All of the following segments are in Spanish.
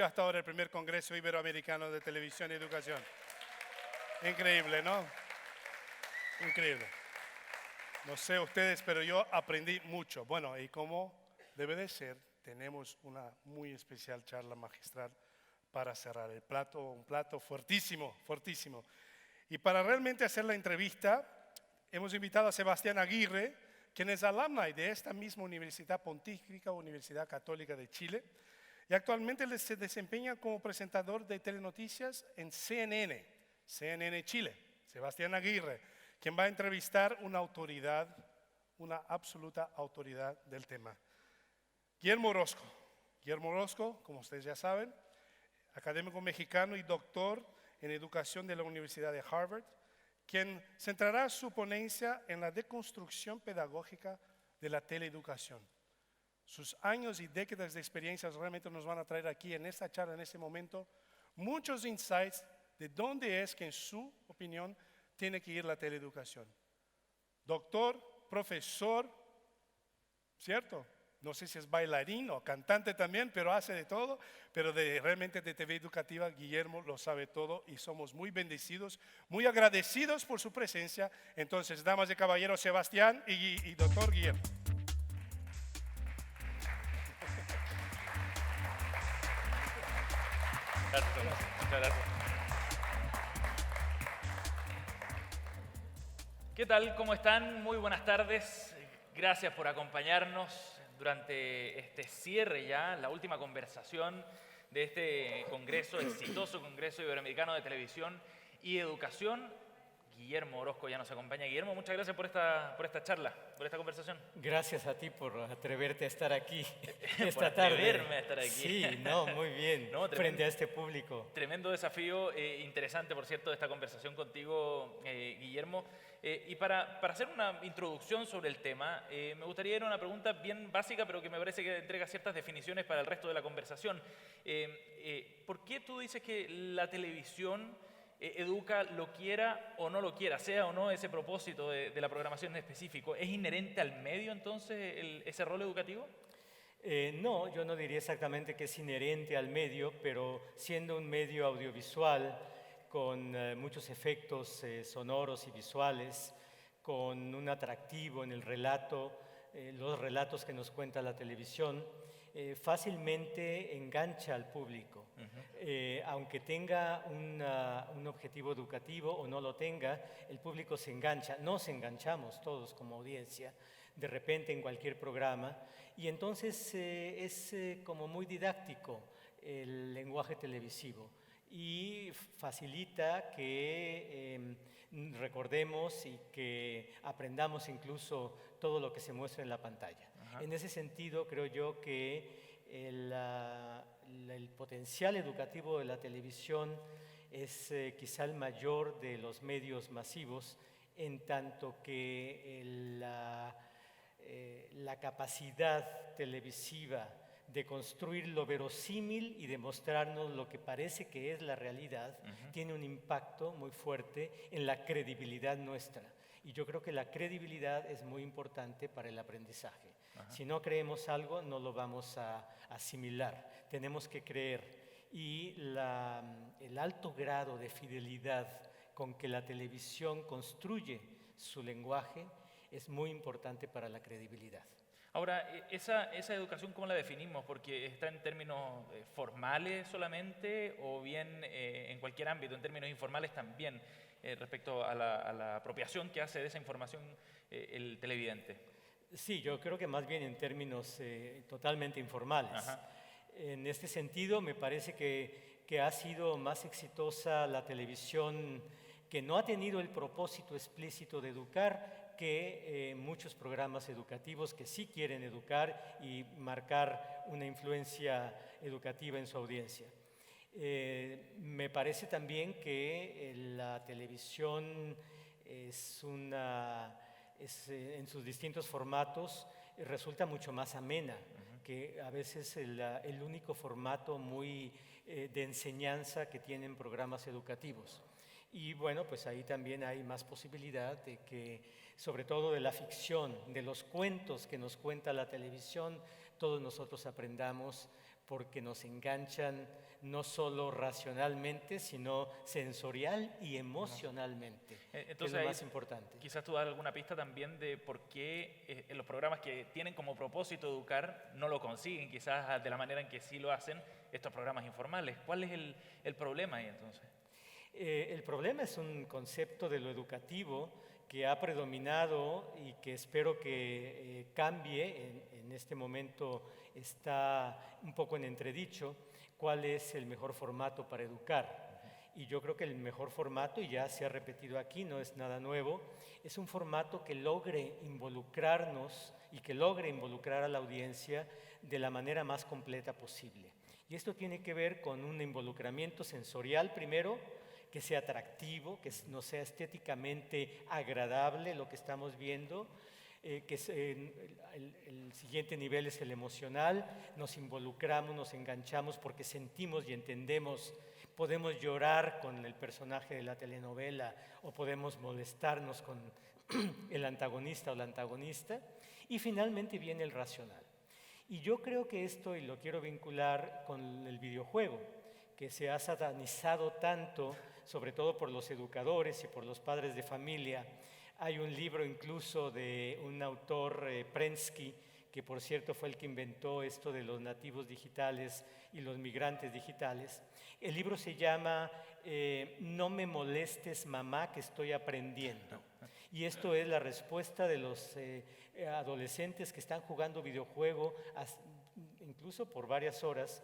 Hasta ahora el primer Congreso Iberoamericano de Televisión y Educación. Increíble, ¿no? Increíble. No sé ustedes, pero yo aprendí mucho. Bueno, y como debe de ser, tenemos una muy especial charla magistral para cerrar el plato, un plato fuertísimo, fuertísimo. Y para realmente hacer la entrevista, hemos invitado a Sebastián Aguirre, quien es alumni de esta misma Universidad Pontificia, Universidad Católica de Chile, y actualmente se desempeña como presentador de telenoticias en CNN Chile. Sebastián Aguirre, quien va a entrevistar una autoridad, una absoluta autoridad del tema. Guillermo Orozco, como ustedes ya saben, académico mexicano y doctor en educación de la Universidad de Harvard, quien centrará su ponencia en la deconstrucción pedagógica de la teleeducación. Sus años y décadas de experiencias realmente nos van a traer aquí en esta charla, en este momento, muchos insights de dónde es que en su opinión tiene que ir la teleeducación. Doctor, profesor, ¿cierto? No sé si es bailarín o cantante también, pero hace de todo. Pero realmente de TV Educativa, Guillermo lo sabe todo y somos muy bendecidos, muy agradecidos por su presencia. Entonces, damas y caballeros, Sebastián y doctor Guillermo. Muchas gracias. ¿Qué tal? ¿Cómo están? Muy buenas tardes. Gracias por acompañarnos durante este cierre ya, la última conversación de este congreso, exitoso Congreso Iberoamericano de Televisión y Educación. Guillermo Orozco ya nos acompaña. Guillermo, muchas gracias por esta charla, por esta conversación. Gracias a ti por atreverte a estar aquí Por esta tarde. atreverme a estar aquí. Sí, no, muy bien, No, frente a este público. Tremendo desafío, interesante, por cierto, esta conversación contigo, Guillermo. Y para hacer una introducción sobre el tema, me gustaría ir a una pregunta bien básica, pero que me parece que entrega ciertas definiciones para el resto de la conversación. ¿Por qué tú dices que la televisión educa, lo quiera o no lo quiera, sea o no ese propósito de la programación en específico? ¿Es inherente al medio entonces ese rol educativo? No, yo no diría exactamente que es inherente al medio, pero siendo un medio audiovisual con muchos efectos sonoros y visuales, con un atractivo en el relato, los relatos que nos cuenta la televisión, fácilmente engancha al público. Aunque tenga un objetivo educativo o no lo tenga, el público se engancha. Nos enganchamos todos como audiencia, de repente en cualquier programa, y entonces es como muy didáctico el lenguaje televisivo y facilita que recordemos y que aprendamos incluso todo lo que se muestra en la pantalla. Ajá. En ese sentido, creo yo que el potencial educativo de la televisión es quizá el mayor de los medios masivos, en tanto que la capacidad televisiva de construir lo verosímil y de mostrarnos lo que parece que es la realidad, tiene un impacto muy fuerte en la credibilidad nuestra. Y yo creo que la credibilidad es muy importante para el aprendizaje. Si no creemos algo, no lo vamos a asimilar. Tenemos que creer. Y el alto grado de fidelidad con que la televisión construye su lenguaje es muy importante para la credibilidad. Ahora, esa educación, ¿cómo la definimos? Porque está en términos formales solamente o bien en cualquier ámbito, en términos informales también, respecto a la apropiación que hace de esa información el televidente. Sí, yo creo que más bien en términos totalmente informales. Ajá. En este sentido, me parece que ha sido más exitosa la televisión que no ha tenido el propósito explícito de educar que muchos programas educativos que sí quieren educar y marcar una influencia educativa en su audiencia. Me parece también que la televisión en sus distintos formatos resulta mucho más amena, que a veces el único formato muy de enseñanza que tienen programas educativos. Y bueno, pues ahí también hay más posibilidad de que, sobre todo de la ficción, de los cuentos que nos cuenta la televisión, todos nosotros aprendamos porque nos enganchan no solo racionalmente, sino sensorial y emocionalmente, que es Entonces, lo ahí más importante. quizás tú das alguna pista también de por qué en los programas que tienen como propósito educar no lo consiguen, quizás de la manera en que sí lo hacen estos programas informales. ¿Cuál es el problema ahí entonces? El problema es un concepto de lo educativo que ha predominado y que espero que cambie. En este momento está un poco en entredicho cuál es el mejor formato para educar. Y yo creo que el mejor formato, y ya se ha repetido aquí, no es nada nuevo, es un formato que logre involucrarnos y que logre involucrar a la audiencia de la manera más completa posible. Y esto tiene que ver con un involucramiento sensorial primero, que sea atractivo, que no sea estéticamente agradable lo que estamos viendo, el siguiente nivel es el emocional, nos involucramos, nos enganchamos porque sentimos y entendemos, podemos llorar con el personaje de la telenovela o podemos molestarnos con el antagonista o la antagonista, y finalmente viene el racional. Y yo creo que esto, y lo quiero vincular con el videojuego, que se ha satanizado tanto, sobre todo por los educadores y por los padres de familia. Hay un libro incluso de un autor, Prensky, que por cierto fue el que inventó esto de los nativos digitales y los migrantes digitales. El libro se llama No me molestes, mamá, que estoy aprendiendo. Y esto es la respuesta de los adolescentes que están jugando videojuego incluso por varias horas.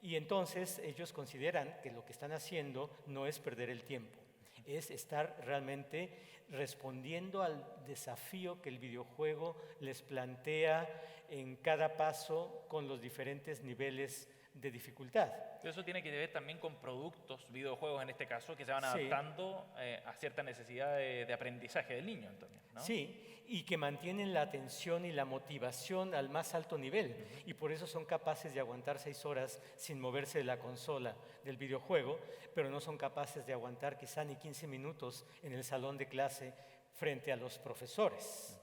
Y entonces ellos consideran que lo que están haciendo no es perder el tiempo, es estar realmente respondiendo al desafío que el videojuego les plantea en cada paso con los diferentes niveles de dificultad. Eso tiene que ver también con productos, videojuegos en este caso, que se van Sí. adaptando a cierta necesidad de aprendizaje del niño también, ¿no? Sí, y que mantienen la atención y la motivación al más alto nivel, y por eso son capaces de aguantar 6 horas sin moverse de la consola del videojuego, pero no son capaces de aguantar quizá ni 15 minutos en el salón de clase frente a los profesores.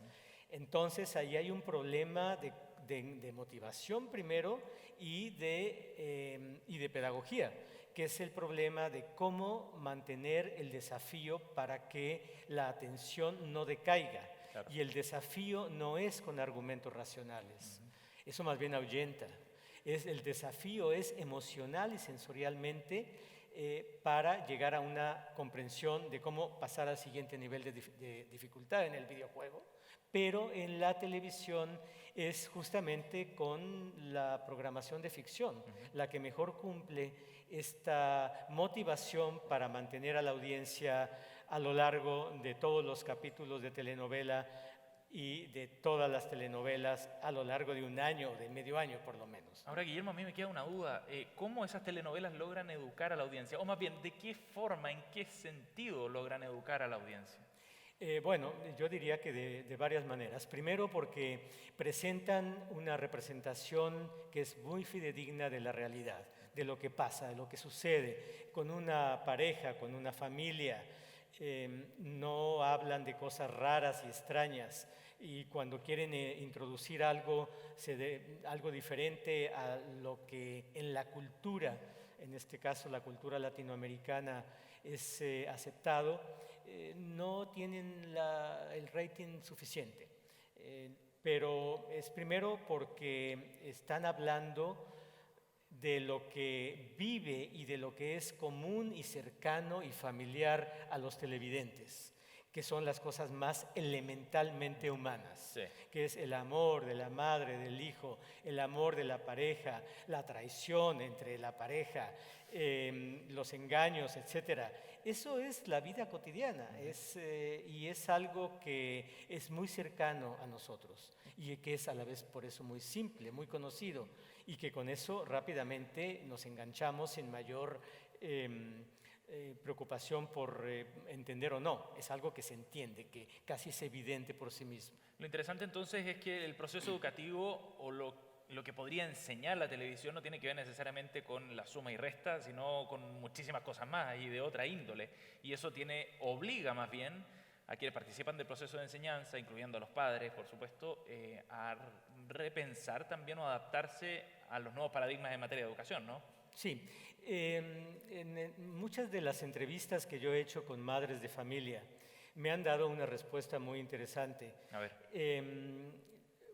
Entonces ahí hay un problema de motivación primero y de pedagogía, que es el problema de cómo mantener el desafío para que la atención no decaiga. Claro. Y el desafío no es con argumentos racionales, eso más bien ahuyenta. El desafío es emocional y sensorialmente para llegar a una comprensión de cómo pasar al siguiente nivel de dificultad en el videojuego, pero en la televisión es justamente con la programación de ficción la que mejor cumple esta motivación para mantener a la audiencia a lo largo de todos los capítulos de telenovela y de todas las telenovelas a lo largo de un año, de medio año por lo menos. Ahora, Guillermo, a mí me queda una duda. ¿Cómo esas telenovelas logran educar a la audiencia? O más bien, ¿de qué forma, en qué sentido logran educar a la audiencia? Bueno, yo diría que de varias maneras. Primero porque presentan una representación que es muy fidedigna de la realidad, de lo que pasa, de lo que sucede con una pareja, con una familia. No hablan de cosas raras y extrañas, y cuando quieren introducir algo diferente a lo que en la cultura, en este caso la cultura latinoamericana, es aceptado, no tienen el rating suficiente. Pero es primero porque están hablando de lo que vive y de lo que es común y cercano y familiar a los televidentes, que son las cosas más elementalmente humanas, Sí. que es el amor de la madre, del hijo, el amor de la pareja, la traición entre la pareja, los engaños, etc. Eso es la vida cotidiana, y es algo que es muy cercano a nosotros y que es a la vez por eso muy simple, muy conocido, y que con eso rápidamente nos enganchamos sin mayor preocupación por entender o no. Es algo que se entiende, que casi es evidente por sí mismo. Lo interesante entonces es que el proceso educativo o lo que podría enseñar la televisión no tiene que ver necesariamente con la suma y resta, sino con muchísimas cosas más y de otra índole. Y eso obliga más bien a quienes participan del proceso de enseñanza, incluyendo a los padres, por supuesto, a repensar también o adaptarse a los nuevos paradigmas en materia de educación, ¿no? Sí, en muchas de las entrevistas que yo he hecho con madres de familia me han dado una respuesta muy interesante. A ver.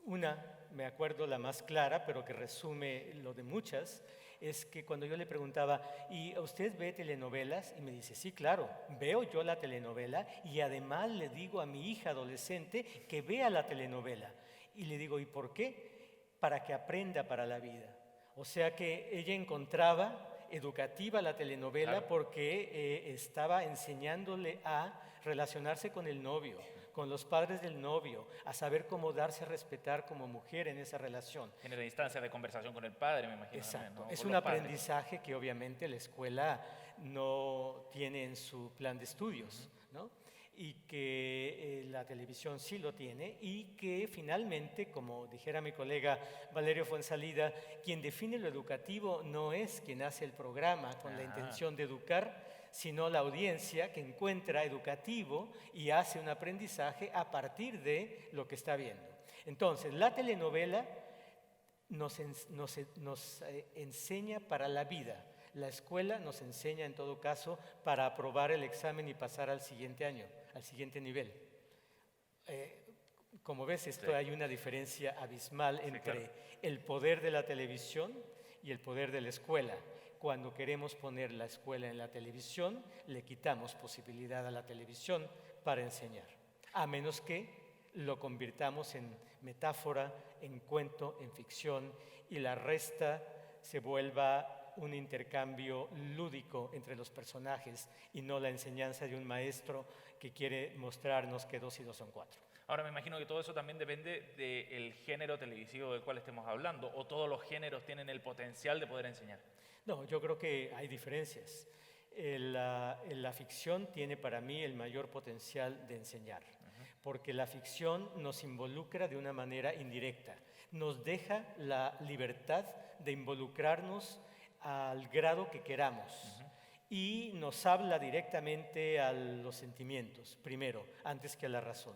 Una, me acuerdo la más clara, pero que resume lo de muchas, es que cuando yo le preguntaba, ¿y usted ve telenovelas? Y me dice, sí, claro, veo yo la telenovela y además le digo a mi hija adolescente que vea la telenovela. Y le digo, ¿y por qué? Para que aprenda para la vida. O sea que ella encontraba educativa la telenovela, claro, porque estaba enseñándole a relacionarse con el novio, con los padres del novio, a saber cómo darse a respetar como mujer en esa relación. Genera instancias de conversación con el padre, me imagino. Exacto. También, ¿no? Es Con un los padres. aprendizaje que obviamente la escuela no tiene en su plan de estudios, ¿no? Y que la televisión sí lo tiene, y que finalmente, como dijera mi colega Valerio Fuenzalida, quien define lo educativo no es quien hace el programa con la intención de educar, sino la audiencia que encuentra educativo y hace un aprendizaje a partir de lo que está viendo. Entonces, la telenovela nos enseña para la vida. La escuela nos enseña, en todo caso, para aprobar el examen y pasar al siguiente año, al siguiente nivel. Como ves, esto hay una diferencia abismal entre el poder de la televisión y el poder de la escuela. Cuando queremos poner la escuela en la televisión, le quitamos posibilidad a la televisión para enseñar, a menos que lo convirtamos en metáfora, en cuento, en ficción, y la resta se vuelva un intercambio lúdico entre los personajes y no la enseñanza de un maestro que quiere mostrarnos que 2 y 2 son 4. Ahora me imagino que todo eso también depende del género televisivo del cual estemos hablando, o todos los géneros tienen el potencial de poder enseñar. No, yo creo que hay diferencias. La ficción tiene para mí el mayor potencial de enseñar, porque la ficción nos involucra de una manera indirecta, nos deja la libertad de involucrarnos al grado que queramos, y nos habla directamente a los sentimientos, primero, antes que a la razón.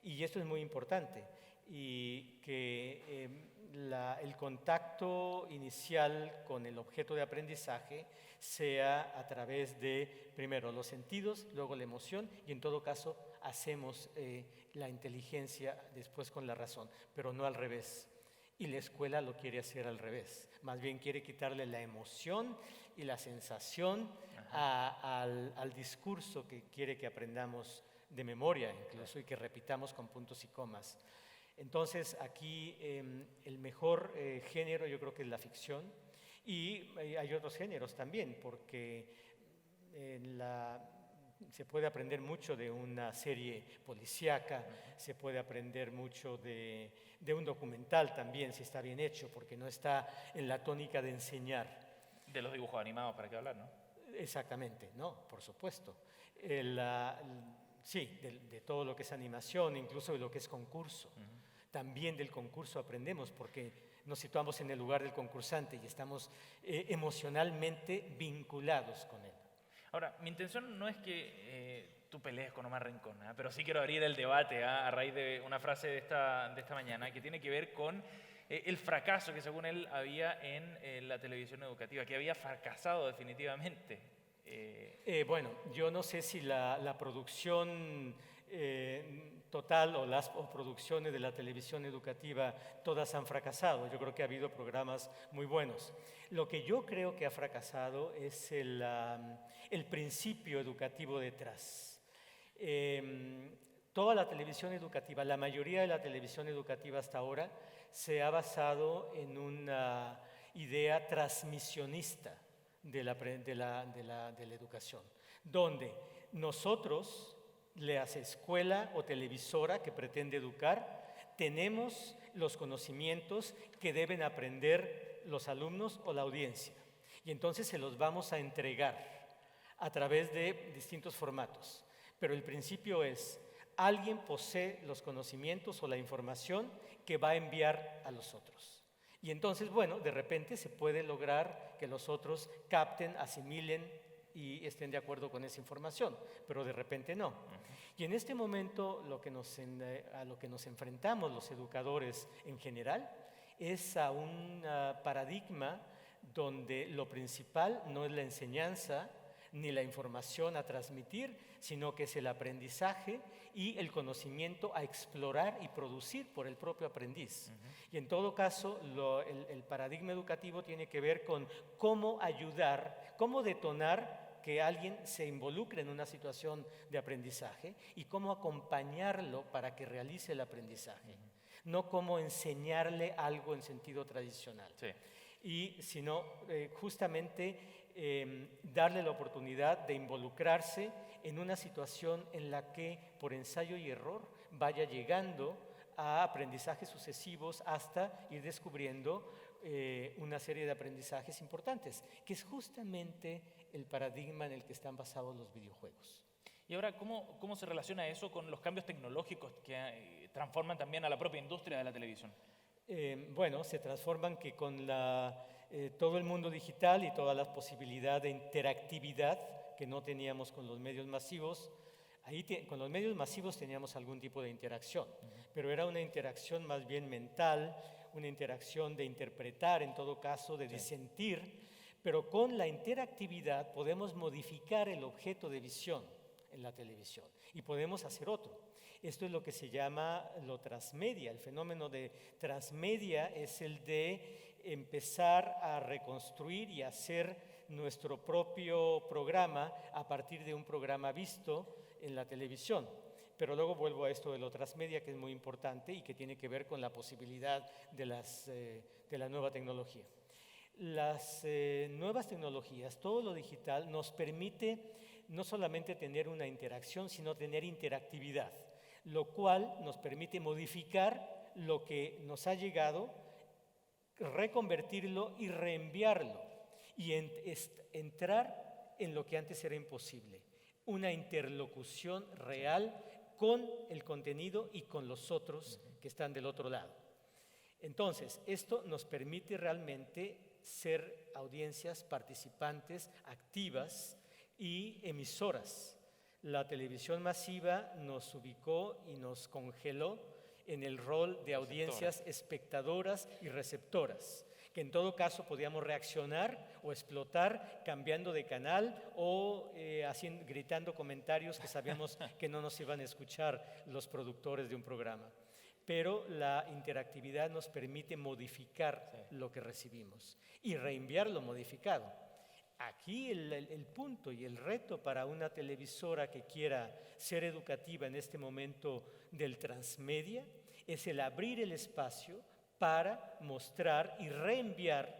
Y esto es muy importante, y que el contacto inicial con el objeto de aprendizaje sea a través de, primero, los sentidos, luego la emoción, y en todo caso hacemos la inteligencia después con la razón, pero no al revés. Y la escuela lo quiere hacer al revés, más bien quiere quitarle la emoción y la sensación al discurso que quiere que aprendamos de memoria incluso, y que repitamos con puntos y comas. Entonces aquí el mejor género yo creo que es la ficción, y hay otros géneros también, porque se puede aprender mucho de una serie policíaca, se puede aprender mucho de un documental también, si está bien hecho, porque no está en la tónica de enseñar. De los dibujos animados, para qué hablar, ¿no? Exactamente, no, por supuesto. Sí, de todo lo que es animación, incluso de lo que es concurso. También del concurso aprendemos, porque nos situamos en el lugar del concursante y estamos emocionalmente vinculados con él. Ahora, mi intención no es que tú pelees con Omar Rincón, pero sí quiero abrir el debate a raíz de una frase de esta mañana que tiene que ver con el fracaso que según él había en la televisión educativa, que había fracasado definitivamente. Bueno, yo no sé si la producción total o las producciones de la televisión educativa todas han fracasado. Yo creo que ha habido programas muy buenos. Lo que yo creo que ha fracasado es el principio educativo detrás. Toda la televisión educativa, la mayoría de la televisión educativa hasta ahora se ha basado en una idea transmisionista de la educación, donde nosotros, la escuela o televisora que pretende educar, tenemos los conocimientos que deben aprender los alumnos o la audiencia, y entonces se los vamos a entregar a través de distintos formatos. Pero el principio es, alguien posee los conocimientos o la información que va a enviar a los otros. Y entonces, bueno, de repente se puede lograr que los otros capten, asimilen y estén de acuerdo con esa información, pero de repente no. Y en este momento a lo que nos enfrentamos los educadores en general es a un paradigma donde lo principal no es la enseñanza ni la información a transmitir, sino que es el aprendizaje y el conocimiento a explorar y producir por el propio aprendiz. Y en todo caso, el paradigma educativo tiene que ver con cómo ayudar, cómo detonar que alguien se involucre en una situación de aprendizaje y cómo acompañarlo para que realice el aprendizaje, no cómo enseñarle algo en sentido tradicional. Sí. Y sino justamente darle la oportunidad de involucrarse en una situación en la que por ensayo y error vaya llegando a aprendizajes sucesivos hasta ir descubriendo una serie de aprendizajes importantes, que es justamente el paradigma en el que están basados los videojuegos. Y ahora, ¿cómo se relaciona eso con los cambios tecnológicos que transforman también a la propia industria de la televisión? Bueno, se transforman que con todo el mundo digital y toda la posibilidad de interactividad que no teníamos con los medios masivos, con los medios masivos teníamos algún tipo de interacción, pero era una interacción más bien mental, una interacción de interpretar en todo caso, de disentir, pero con la interactividad podemos modificar el objeto de visión en la televisión y podemos hacer otro. Esto es lo que se llama lo transmedia. El fenómeno de transmedia es el de empezar a reconstruir y hacer nuestro propio programa a partir de un programa visto en la televisión. Pero luego vuelvo a esto de lo transmedia, que es muy importante y que tiene que ver con la posibilidad de la nueva tecnología. Las nuevas tecnologías, todo lo digital, nos permite no solamente tener una interacción, sino tener interactividad, lo cual nos permite modificar lo que nos ha llegado, reconvertirlo y reenviarlo y entrar en lo que antes era imposible, una interlocución real con el contenido y con los otros que están del otro lado. Entonces, esto nos permite realmente ser audiencias participantes, activas y emisoras. La televisión masiva nos ubicó y nos congeló en el rol de audiencias espectadoras y receptoras, que en todo caso podíamos reaccionar o explotar cambiando de canal o gritando comentarios que sabíamos que no nos iban a escuchar los productores de un programa. Pero la interactividad nos permite modificar lo que recibimos y reenviarlo modificado. Aquí el punto y el reto para una televisora que quiera ser educativa en este momento del transmedia es el abrir el espacio para mostrar y reenviar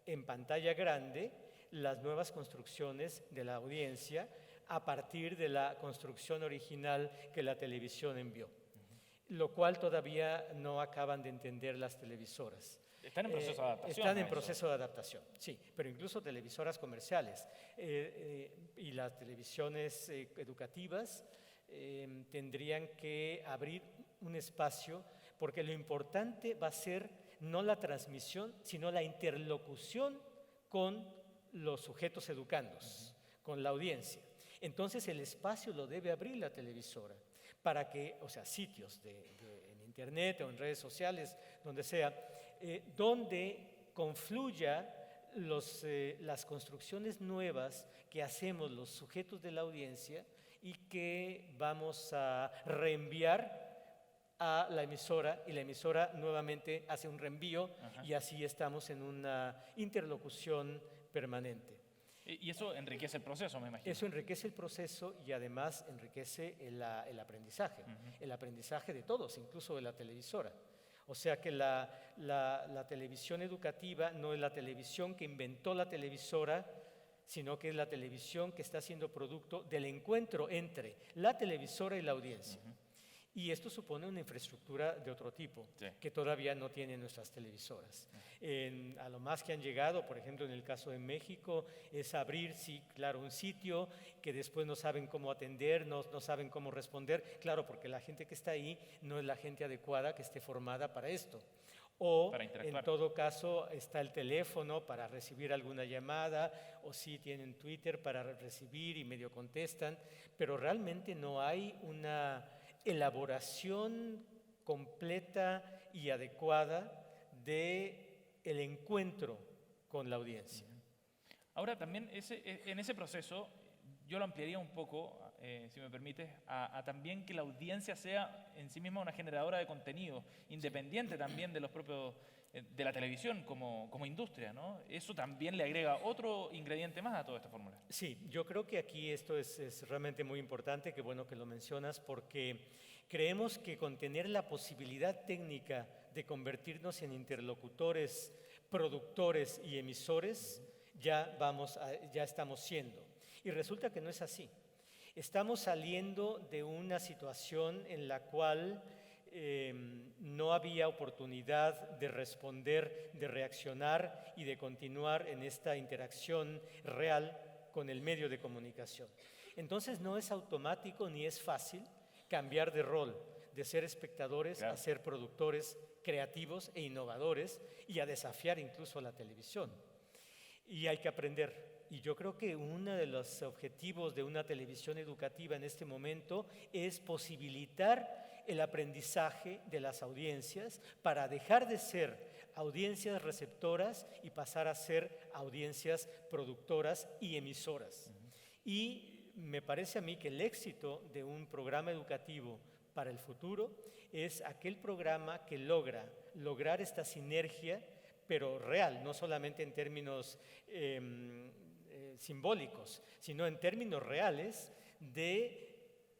en pantalla grande las nuevas construcciones de la audiencia a partir de la construcción original que la televisión envió, lo cual todavía no acaban de entender las televisoras. Están en proceso de adaptación. Están en proceso de adaptación, sí, pero incluso televisoras comerciales y las televisiones educativas tendrían que abrir un espacio, porque lo importante va a ser no la transmisión, sino la interlocución con los sujetos educandos, con la audiencia. Entonces el espacio lo debe abrir la televisora para que, o sea, sitios en internet o en redes sociales, donde sea, donde confluya las construcciones nuevas que hacemos los sujetos de la audiencia y que vamos a reenviar a la emisora, y la emisora nuevamente hace un reenvío. Ajá. Y así estamos en una interlocución permanente. Y eso enriquece el proceso, me imagino. Eso enriquece el proceso y además enriquece el aprendizaje, el aprendizaje de todos, incluso de la televisora. O sea que la televisión educativa no es la televisión que inventó la televisora, sino que es la televisión que está siendo producto del encuentro entre la televisora y la audiencia. Y esto supone una infraestructura de otro tipo, sí, que todavía no tienen nuestras televisoras. A lo más que han llegado, por ejemplo, en el caso de México, es abrir, sí, claro, un sitio que después no saben cómo atender, no saben cómo responder, claro, porque la gente que está ahí no es la gente adecuada que esté formada para esto. O Para en interactuar. todo caso está el teléfono para recibir alguna llamada, o sí tienen Twitter para recibir y medio contestan, pero realmente no hay una elaboración completa y adecuada de el encuentro con la audiencia. Ahora también en ese proceso yo lo ampliaría un poco, si me permites, a también que la audiencia sea en sí misma una generadora de contenido, independiente también de los propios, de la televisión como industria, ¿no? Eso también le agrega otro ingrediente más a toda esta fórmula. Sí, yo creo que aquí esto es realmente muy importante, qué bueno que lo mencionas, porque creemos que con tener la posibilidad técnica de convertirnos en interlocutores, productores y emisores, ya estamos siendo. Y resulta que no es así. Estamos saliendo de una situación en la cual no había oportunidad de responder, de reaccionar y de continuar en esta interacción real con el medio de comunicación. Entonces no es automático ni es fácil cambiar de rol, de ser espectadores Claro. a ser productores creativos e innovadores y a desafiar incluso a la televisión. Y hay que aprender. Y yo creo que uno de los objetivos de una televisión educativa en este momento es posibilitar el aprendizaje de las audiencias para dejar de ser audiencias receptoras y pasar a ser audiencias productoras y emisoras. Y me parece a mí que el éxito de un programa educativo para el futuro es aquel programa que lograr esta sinergia, pero real, no solamente en términos simbólicos, sino en términos reales de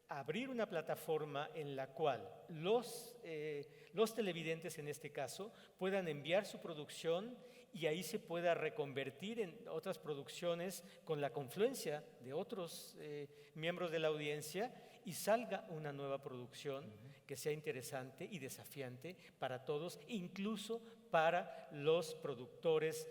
abrir una plataforma en la cual los televidentes, en este caso, puedan enviar su producción y ahí se pueda reconvertir en otras producciones con la confluencia de otros miembros de la audiencia y salga una nueva producción que sea interesante y desafiante para todos, incluso para los productores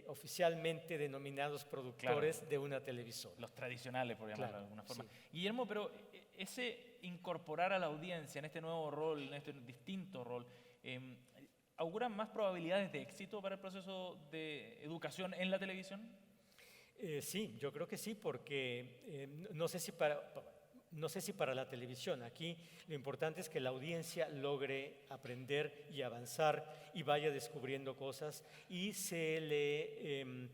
oficialmente denominados productores, Claro, de una televisora. los tradicionales, por llamarlo Claro, de alguna forma. sí. Guillermo, pero ese incorporar a la audiencia en este nuevo rol, en este distinto rol, ¿augura más probabilidades de éxito para el proceso de educación en la televisión? Sí, yo creo que sí, porque no sé si para la televisión. Aquí lo importante es que la audiencia logre aprender y avanzar y vaya descubriendo cosas y se le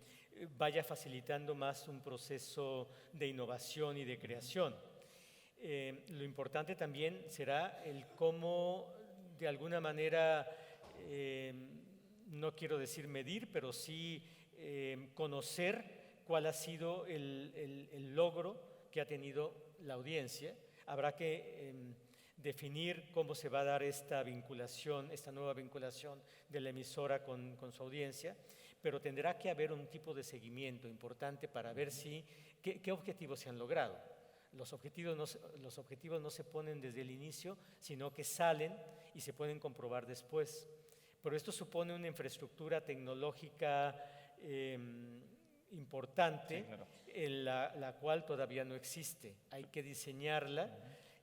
vaya facilitando más un proceso de innovación y de creación. Lo importante también será el cómo, de alguna manera, no quiero decir medir, pero sí conocer cuál ha sido el logro que ha tenido la audiencia. Habrá que definir cómo se va a dar esta vinculación, esta nueva vinculación de la emisora con su audiencia, pero tendrá que haber un tipo de seguimiento importante para ver qué objetivos se han logrado. Los objetivos no se ponen desde el inicio, sino que salen y se pueden comprobar después. Pero esto supone una infraestructura tecnológica importante, Sí, claro. en la cual todavía no existe. Hay que diseñarla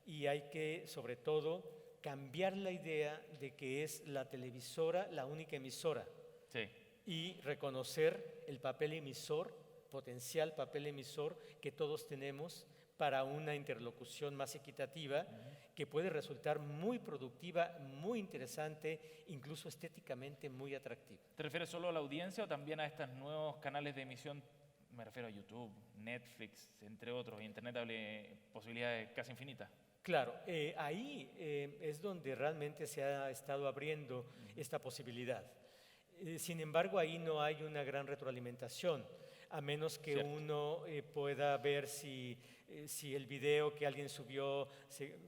y hay que, sobre todo, cambiar la idea de que es la televisora la única emisora Sí. y reconocer el papel emisor, potencial papel emisor que todos tenemos para una interlocución más equitativa que puede resultar muy productiva, muy interesante, incluso estéticamente muy atractiva. ¿Te refieres solo a la audiencia o también a estos nuevos canales de emisión? Me refiero a YouTube, Netflix, entre otros. Internet abre posibilidades casi infinitas. Claro, ahí es donde realmente se ha estado abriendo esta posibilidad. Sin embargo, ahí no hay una gran retroalimentación, a menos que Cierto. uno pueda ver si el video que alguien subió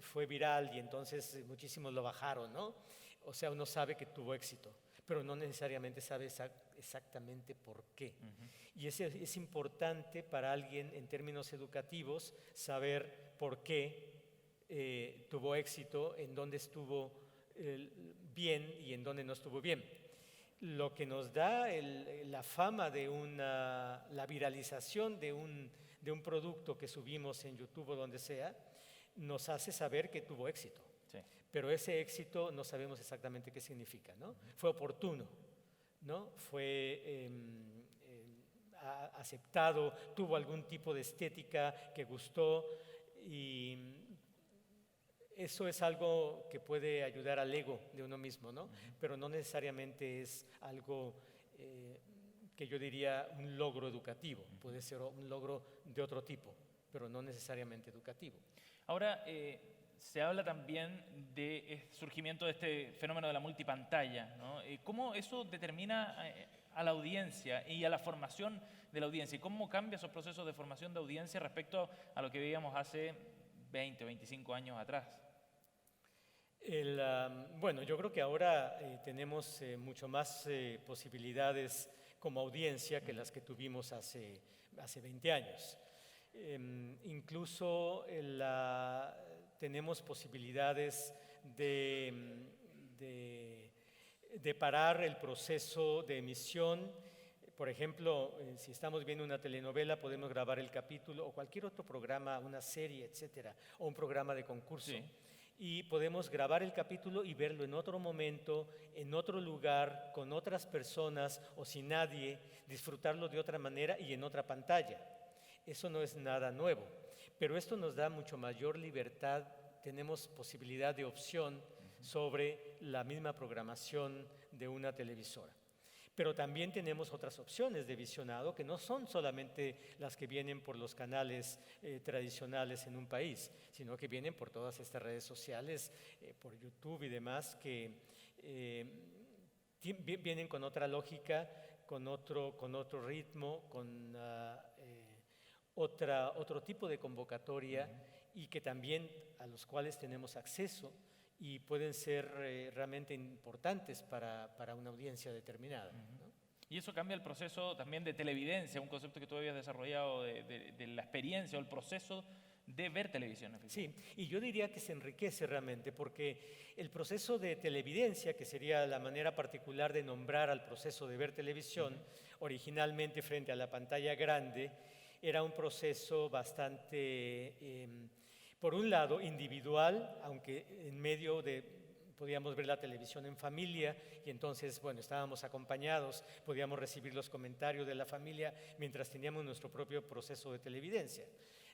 fue viral y entonces muchísimos lo bajaron, ¿no? O sea, uno sabe que tuvo éxito, pero no necesariamente sabe exactamente por qué. Y es importante para alguien en términos educativos saber por qué tuvo éxito, en dónde estuvo bien y en dónde no estuvo bien. Lo que nos da la fama de la viralización de un producto que subimos en YouTube o donde sea, nos hace saber que tuvo éxito. Sí. Pero ese éxito no sabemos exactamente qué significa, ¿no? Fue oportuno, ¿no? Fue aceptado, tuvo algún tipo de estética que gustó, y eso es algo que puede ayudar al ego de uno mismo, ¿no? Pero no necesariamente es algo que yo diría un logro educativo. Puede ser un logro de otro tipo, pero no necesariamente educativo. Ahora, se habla también del surgimiento de este fenómeno de la multipantalla, ¿no? ¿Cómo eso determina a la audiencia y a la formación de la audiencia? ¿Y cómo cambia esos procesos de formación de audiencia respecto a lo que veíamos hace 20 o 25 años atrás? Bueno, yo creo que ahora tenemos mucho más posibilidades como audiencia que las que tuvimos hace 20 años. Incluso tenemos posibilidades de parar el proceso de emisión. Por ejemplo, si estamos viendo una telenovela, podemos grabar el capítulo o cualquier otro programa, una serie, etcétera, o un programa de concurso. Sí. Y podemos grabar el capítulo y verlo en otro momento, en otro lugar, con otras personas o sin nadie, disfrutarlo de otra manera y en otra pantalla. Eso no es nada nuevo, pero esto nos da mucho mayor libertad, tenemos posibilidad de opción sobre la misma programación de una televisora. Pero también tenemos otras opciones de visionado que no son solamente las que vienen por los canales tradicionales en un país, sino que vienen por todas estas redes sociales, por YouTube y demás, que vienen con otra lógica, con otro ritmo, con otro tipo de convocatoria, y que también a los cuales tenemos acceso y pueden ser realmente importantes para una audiencia determinada, ¿no? Y eso cambia el proceso también de televidencia, un concepto que tú habías desarrollado de la experiencia o el proceso de ver televisión. Sí, y yo diría que se enriquece realmente, porque el proceso de televidencia, que sería la manera particular de nombrar al proceso de ver televisión, originalmente frente a la pantalla grande, era un proceso bastante, por un lado, individual, aunque en medio podíamos ver la televisión en familia, y entonces, bueno, estábamos acompañados, podíamos recibir los comentarios de la familia mientras teníamos nuestro propio proceso de televidencia.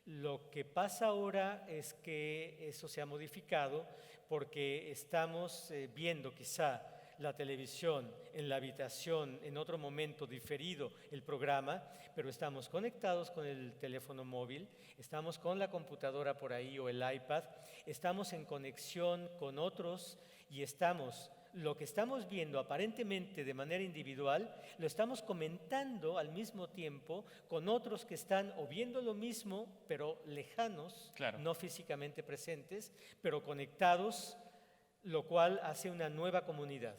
Lo que pasa ahora es que eso se ha modificado porque estamos viendo quizá la televisión en la habitación, en otro momento diferido el programa, pero estamos conectados con el teléfono móvil, estamos con la computadora por ahí o el iPad, estamos en conexión con otros y lo que estamos viendo aparentemente de manera individual, lo estamos comentando al mismo tiempo con otros que están o viendo lo mismo, pero lejanos, Claro. no físicamente presentes, pero conectados, lo cual hace una nueva comunidad.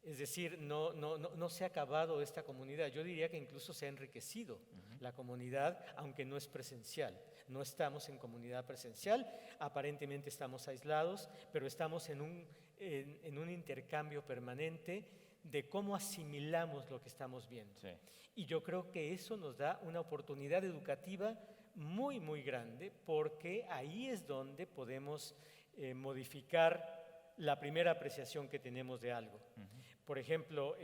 Es decir, no se ha acabado esta comunidad. Yo diría que incluso se ha enriquecido la comunidad, aunque no es presencial. No estamos en comunidad presencial, aparentemente estamos aislados, pero estamos en un intercambio permanente de cómo asimilamos lo que estamos viendo. Sí. Y yo creo que eso nos da una oportunidad educativa muy, muy grande, porque ahí es donde podemos modificar la primera apreciación que tenemos de algo. Por ejemplo,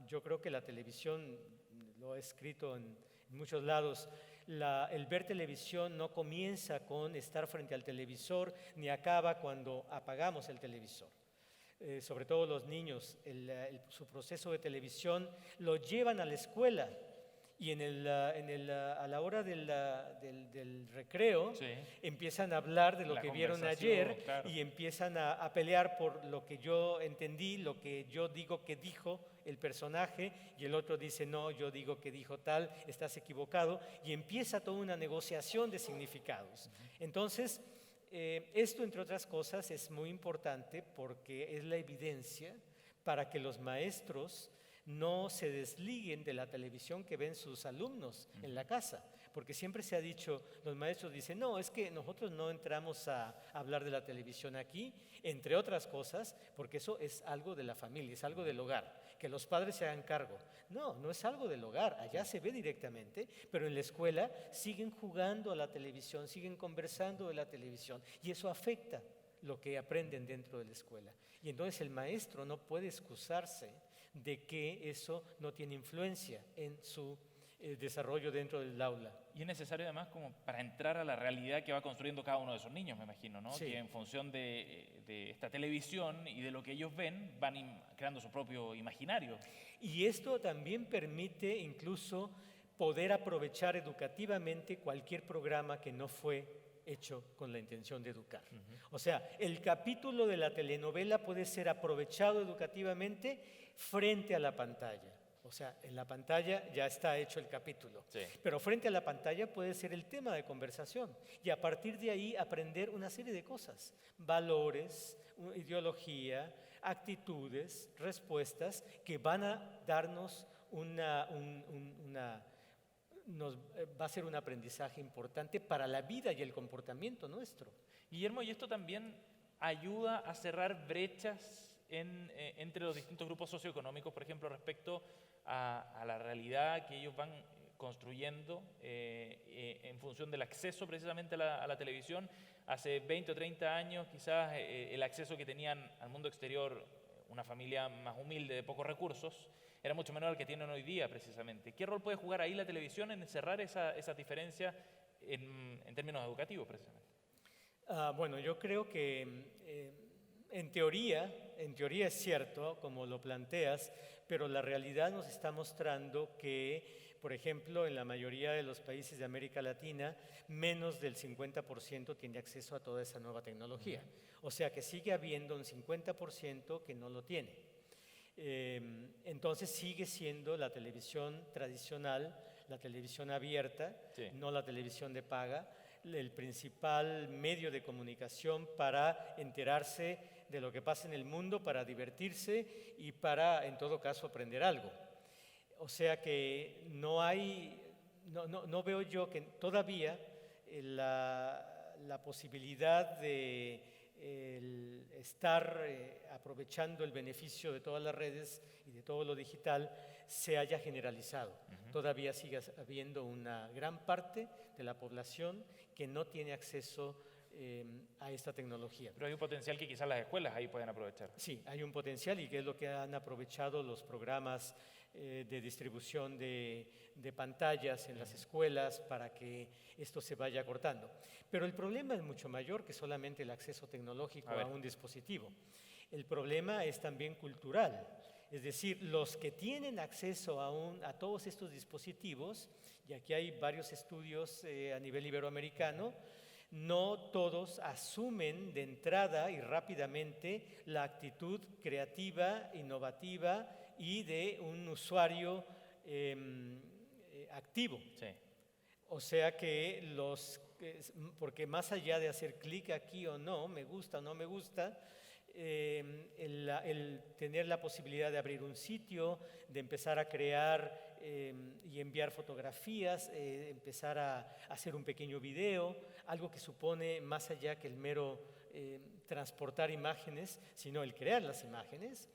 yo creo que la televisión, lo he escrito en muchos lados, el ver televisión no comienza con estar frente al televisor ni acaba cuando apagamos el televisor. Sobre todo los niños, su proceso de televisión lo llevan a la escuela y a la hora del recreo Sí. empiezan a hablar de lo La que vieron conversación, ayer, claro. y empiezan a pelear por lo que yo entendí, lo que yo digo que dijo el personaje, y el otro dice, no, yo digo que dijo tal, estás equivocado, y empieza toda una negociación de significados. Entonces, esto, entre otras cosas, es muy importante porque es la evidencia para que los maestros no se desliguen de la televisión que ven sus alumnos en la casa, porque siempre se ha dicho, los maestros dicen, no, es que nosotros no entramos a hablar de la televisión aquí, entre otras cosas, porque eso es algo de la familia, es algo del hogar, que los padres se hagan cargo. No, no es algo del hogar, allá se ve directamente, pero en la escuela siguen jugando a la televisión, siguen conversando de la televisión, y eso afecta lo que aprenden dentro de la escuela. Y entonces el maestro no puede excusarse de que eso no tiene influencia en su desarrollo dentro del aula. Y es necesario además como para entrar a la realidad que va construyendo cada uno de esos niños, me imagino, ¿no? Sí. Que en función de esta televisión y de lo que ellos ven, van creando su propio imaginario. Y esto también permite incluso poder aprovechar educativamente cualquier programa que no fue hecho con la intención de educar. O sea, el capítulo de la telenovela puede ser aprovechado educativamente frente a la pantalla. O sea, en la pantalla ya está hecho el capítulo, Sí. pero frente a la pantalla puede ser el tema de conversación y a partir de ahí aprender una serie de cosas, valores, ideología, actitudes, respuestas que van a darnos va a ser un aprendizaje importante para la vida y el comportamiento nuestro. Guillermo, ¿y esto también ayuda a cerrar brechas entre los distintos grupos socioeconómicos, por ejemplo, respecto a la realidad que ellos van construyendo en función del acceso precisamente a la televisión? Hace 20 o 30 años quizás el acceso que tenían al mundo exterior una familia más humilde de pocos recursos era mucho menor al que tienen hoy día precisamente. ¿Qué rol puede jugar ahí la televisión en cerrar esa diferencia en términos educativos precisamente? Bueno, yo creo que en teoría es cierto, como lo planteas, pero la realidad nos está mostrando que, por ejemplo, en la mayoría de los países de América Latina, menos del 50% tiene acceso a toda esa nueva tecnología. O sea que sigue habiendo un 50% que no lo tiene. Entonces sigue siendo la televisión tradicional, la televisión abierta, Sí. no la televisión de paga, el principal medio de comunicación para enterarse de lo que pasa en el mundo, para divertirse y para, en todo caso, aprender algo. O sea que no veo yo que todavía la posibilidad de estar aprovechando el beneficio de todas las redes y de todo lo digital se haya generalizado. Todavía sigue habiendo una gran parte de la población que no tiene acceso a esta tecnología. Pero hay un potencial que quizás las escuelas ahí pueden aprovechar. Sí, hay un potencial y que es lo que han aprovechado los programas de distribución de pantallas en las escuelas para que esto se vaya cortando. Pero el problema es mucho mayor que solamente el acceso tecnológico a un dispositivo. El problema es también cultural. Es decir, los que tienen acceso a todos estos dispositivos, y aquí hay varios estudios a nivel iberoamericano, no todos asumen de entrada y rápidamente la actitud creativa, innovativa y de un usuario activo. Sí. O sea que porque más allá de hacer clic aquí o no, me gusta o no me gusta, el tener la posibilidad de abrir un sitio, de empezar a crear y enviar fotografías, empezar a hacer un pequeño video, algo que supone más allá que el mero transportar imágenes, sino el crear las imágenes,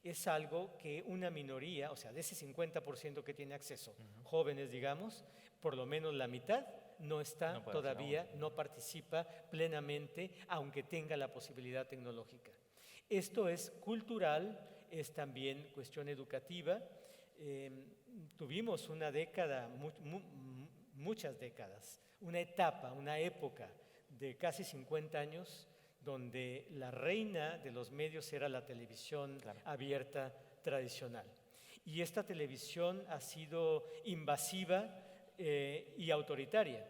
es algo que una minoría, o sea, de ese 50% que tiene acceso, jóvenes digamos, por lo menos la mitad no está todavía, no participa plenamente, aunque tenga la posibilidad tecnológica. Esto es cultural, es también cuestión educativa. Tuvimos una década, muchas décadas, una etapa, una época de casi 50 años donde la reina de los medios era la televisión abierta tradicional. Y esta televisión ha sido invasiva y autoritaria,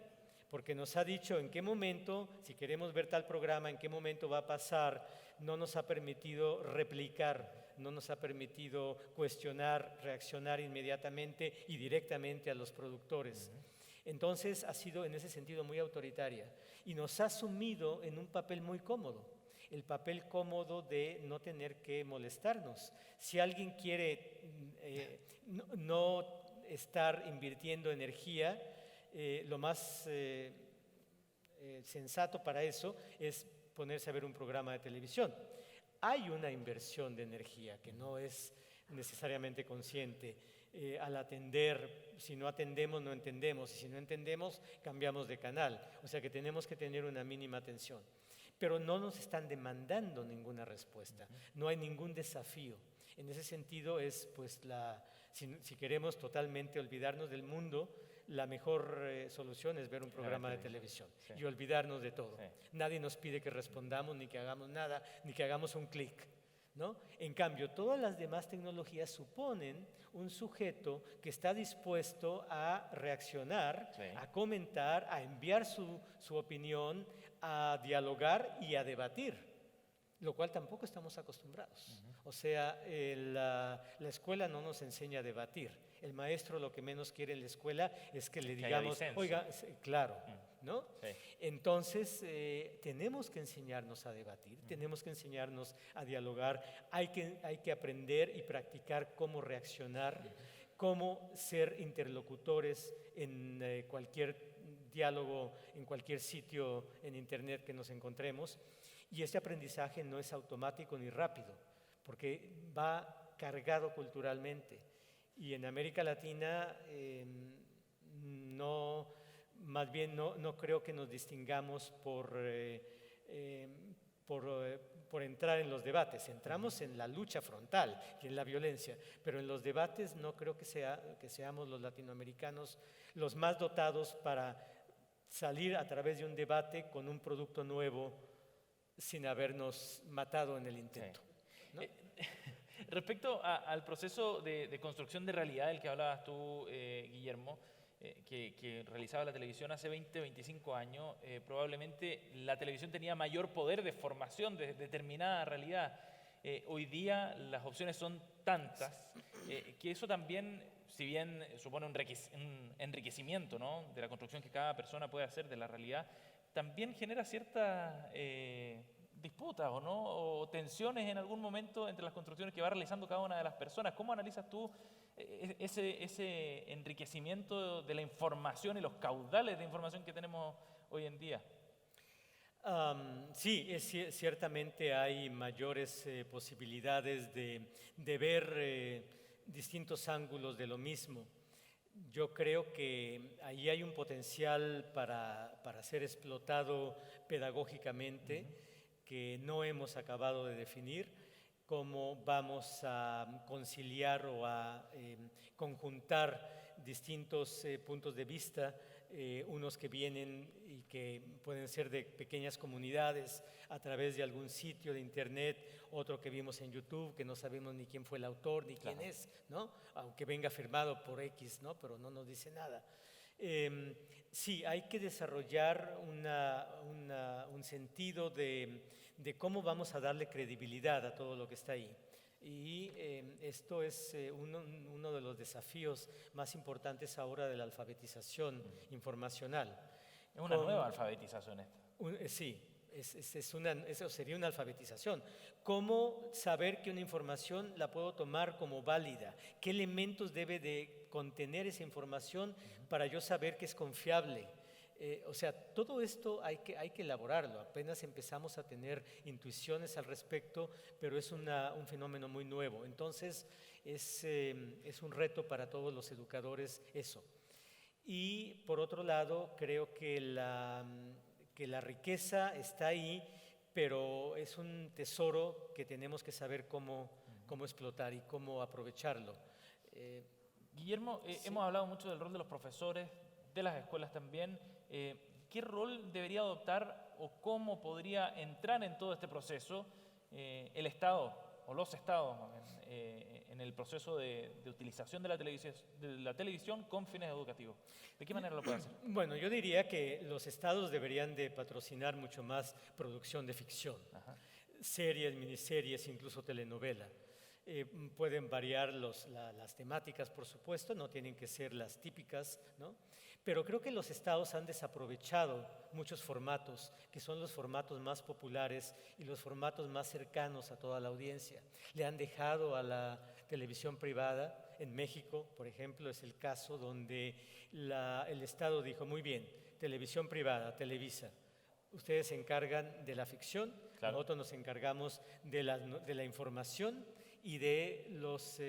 porque nos ha dicho en qué momento, si queremos ver tal programa, en qué momento va a pasar, no nos ha permitido replicar, no nos ha permitido cuestionar, reaccionar inmediatamente y directamente a los productores. Entonces ha sido en ese sentido muy autoritaria y nos ha sumido en un papel muy cómodo, el papel cómodo de no tener que molestarnos. Si alguien quiere no estar invirtiendo energía, lo más sensato para eso es ponerse a ver un programa de televisión. Hay una inversión de energía que no es necesariamente consciente. Al atender, si no atendemos, no entendemos, y si no entendemos, cambiamos de canal. O sea que tenemos que tener una mínima atención. pero no nos están demandando ninguna respuesta, no hay ningún desafío. En ese sentido es, pues, si queremos totalmente olvidarnos del mundo, la mejor solución es ver un programa de televisión y olvidarnos de todo. Nadie nos pide que respondamos, ni que hagamos nada, ni que hagamos un clic, ¿no? En cambio, todas las demás tecnologías suponen un sujeto que está dispuesto a reaccionar, a comentar, a enviar su opinión, a dialogar y a debatir, lo cual tampoco estamos acostumbrados. O sea, la escuela no nos enseña a debatir. El maestro lo que menos quiere en la escuela es que le digamos, oiga, claro, ¿no? Sí. Entonces, tenemos que enseñarnos a debatir, tenemos que enseñarnos a dialogar, hay que aprender y practicar cómo reaccionar, cómo ser interlocutores en cualquier diálogo, en cualquier sitio en Internet que nos encontremos. Y este aprendizaje no es automático ni rápido, porque va cargado culturalmente. Y en América Latina más bien no creo que nos distingamos por entrar en los debates. Entramos en la lucha frontal y en la violencia, pero en los debates no creo que seamos los latinoamericanos los más dotados para salir a través de un debate con un producto nuevo sin habernos matado en el intento. ¿No? Respecto al proceso de construcción de realidad del que hablabas tú, Guillermo, que realizaba la televisión hace 20, 25 años, probablemente la televisión tenía mayor poder de formación de determinada realidad. Hoy día las opciones son tantas que eso también, si bien supone un enriquecimiento, ¿no?, de la construcción que cada persona puede hacer de la realidad, también genera ciertas disputas o tensiones en algún momento entre las construcciones que va realizando cada una de las personas. ¿Cómo analizas tú ese enriquecimiento de la información y los caudales de información que tenemos hoy en día? Sí, ciertamente hay mayores posibilidades de ver distintos ángulos de lo mismo. Yo creo que ahí hay un potencial para ser explotado pedagógicamente que no hemos acabado de definir. Cómo vamos a conciliar o a conjuntar distintos puntos de vista, unos que vienen y que pueden ser de pequeñas comunidades a través de algún sitio de internet, otro que vimos en YouTube que no sabemos ni quién fue el autor ni quién es, ¿no? Aunque venga firmado por X, ¿no?, pero no nos dice nada. Sí, hay que desarrollar un sentido de cómo vamos a darle credibilidad a todo lo que está ahí. Y esto es uno de los desafíos más importantes ahora de la alfabetización informacional. Es una nueva alfabetización esta. Sí, eso sería una alfabetización. ¿Cómo saber que una información la puedo tomar como válida? ¿Qué elementos debe de contener esa información para yo saber que es confiable? O sea, todo esto hay que elaborarlo. Apenas empezamos a tener intuiciones al respecto, pero es un fenómeno muy nuevo. Entonces, es un reto para todos los educadores eso. Y por otro lado, creo que la riqueza está ahí, pero es un tesoro que tenemos que saber cómo explotar y cómo aprovecharlo. Guillermo, sí, hemos hablado mucho del rol de los profesores, de las escuelas también. ¿Qué rol debería adoptar o cómo podría entrar en todo este proceso el Estado o los Estados en el proceso de utilización de la televisión con fines educativos? ¿De qué manera lo puede hacer? Bueno, yo diría que los Estados deberían de patrocinar mucho más producción de ficción, series, miniseries, incluso telenovela. Pueden variar las temáticas, por supuesto, no tienen que ser las típicas, ¿no? Pero creo que los estados han desaprovechado muchos formatos, que son los formatos más populares y los formatos más cercanos a toda la audiencia. Le han dejado a la televisión privada. En México, por ejemplo, es el caso donde el Estado dijo, muy bien, televisión privada, Televisa, ustedes se encargan de la ficción, claro, nosotros nos encargamos de la información y de los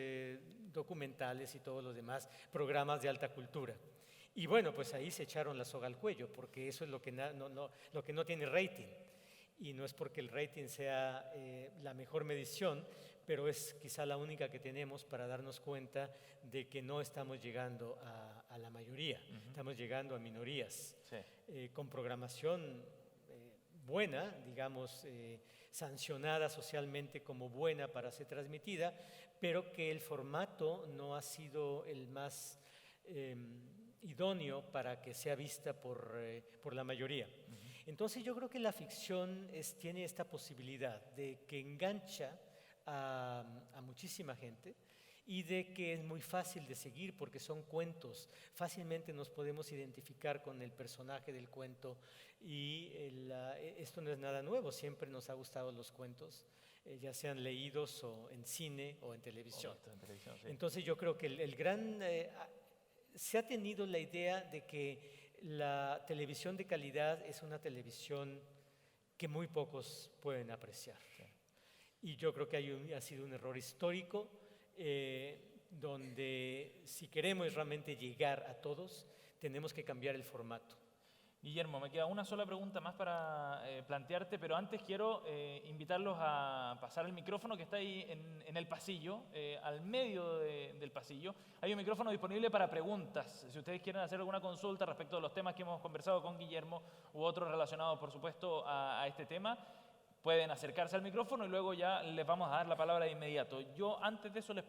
documentales y todos los demás programas de alta cultura. Y bueno, pues ahí se echaron la soga al cuello, porque eso es lo que no tiene rating. y no es porque el rating sea la mejor medición, pero es quizá la única que tenemos para darnos cuenta de que no estamos llegando a la mayoría, estamos llegando a minorías, Sí. con programación buena, digamos, sancionada socialmente como buena para ser transmitida, pero que el formato no ha sido el más idóneo para que sea vista por la mayoría. Entonces yo creo que la ficción tiene esta posibilidad de que engancha a muchísima gente y de que es muy fácil de seguir porque son cuentos. Fácilmente nos podemos identificar con el personaje del cuento y esto no es nada nuevo, siempre nos ha gustado los cuentos, ya sean leídos o en cine o en televisión. Sí. Entonces yo creo que el gran... se ha tenido la idea de que la televisión de calidad es una televisión que muy pocos pueden apreciar. Y yo creo que ha sido un error histórico donde si queremos realmente llegar a todos, tenemos que cambiar el formato. Guillermo, me queda una sola pregunta más para plantearte, pero antes quiero invitarlos a pasar el micrófono que está ahí en el pasillo, al medio del pasillo. Hay un micrófono disponible para preguntas. Si ustedes quieren hacer alguna consulta respecto a los temas que hemos conversado con Guillermo u otros relacionados, por supuesto, a este tema, pueden acercarse al micrófono y luego ya les vamos a dar la palabra de inmediato. Yo antes de eso te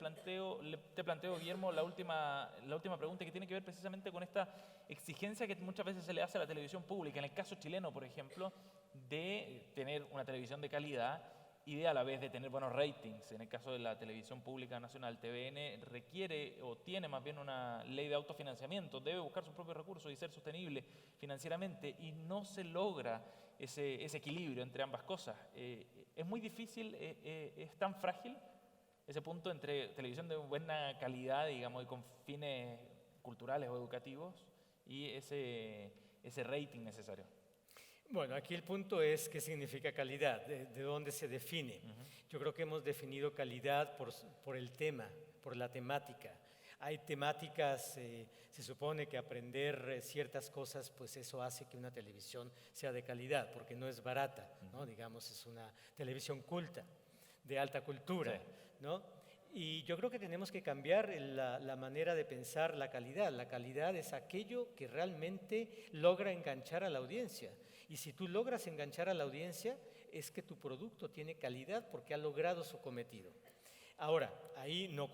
planteo, Guillermo, la última pregunta que tiene que ver precisamente con esta exigencia que muchas veces se le hace a la televisión pública, en el caso chileno, por ejemplo, de tener una televisión de calidad y de a la vez de tener buenos ratings. En el caso de la televisión pública nacional, TVN requiere o tiene más bien una ley de autofinanciamiento, debe buscar sus propios recursos y ser sostenible financieramente y no se logra ese equilibrio entre ambas cosas. Es muy difícil, es tan frágil ese punto entre televisión de buena calidad, digamos, y con fines culturales o educativos y ese rating necesario. Bueno, aquí el punto es qué significa calidad, de dónde se define. Yo creo que hemos definido calidad por el tema, por la temática. Hay temáticas, se supone que aprender ciertas cosas, pues eso hace que una televisión sea de calidad, porque no es barata, ¿no? Digamos, es una televisión culta, de alta cultura, Sí. ¿no? Y yo creo que tenemos que cambiar la manera de pensar la calidad. La calidad es aquello que realmente logra enganchar a la audiencia. Y si tú logras enganchar a la audiencia, es que tu producto tiene calidad porque ha logrado su cometido. Ahora, ahí no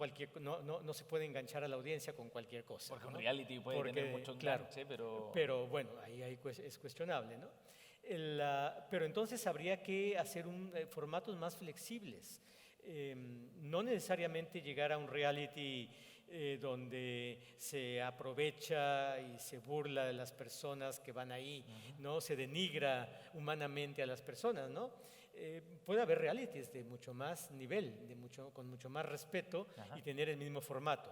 se puede enganchar a la audiencia con cualquier cosa. Porque ¿no? un reality puede tener mucho enganche, claro, pero bueno, ahí es cuestionable, ¿no? Pero entonces habría que hacer formatos más flexibles. No necesariamente llegar a un reality donde se aprovecha y se burla de las personas que van ahí, ¿no? Se denigra humanamente a las personas, ¿no? Puede haber realities de mucho más nivel, con mucho más respeto y tener el mismo formato.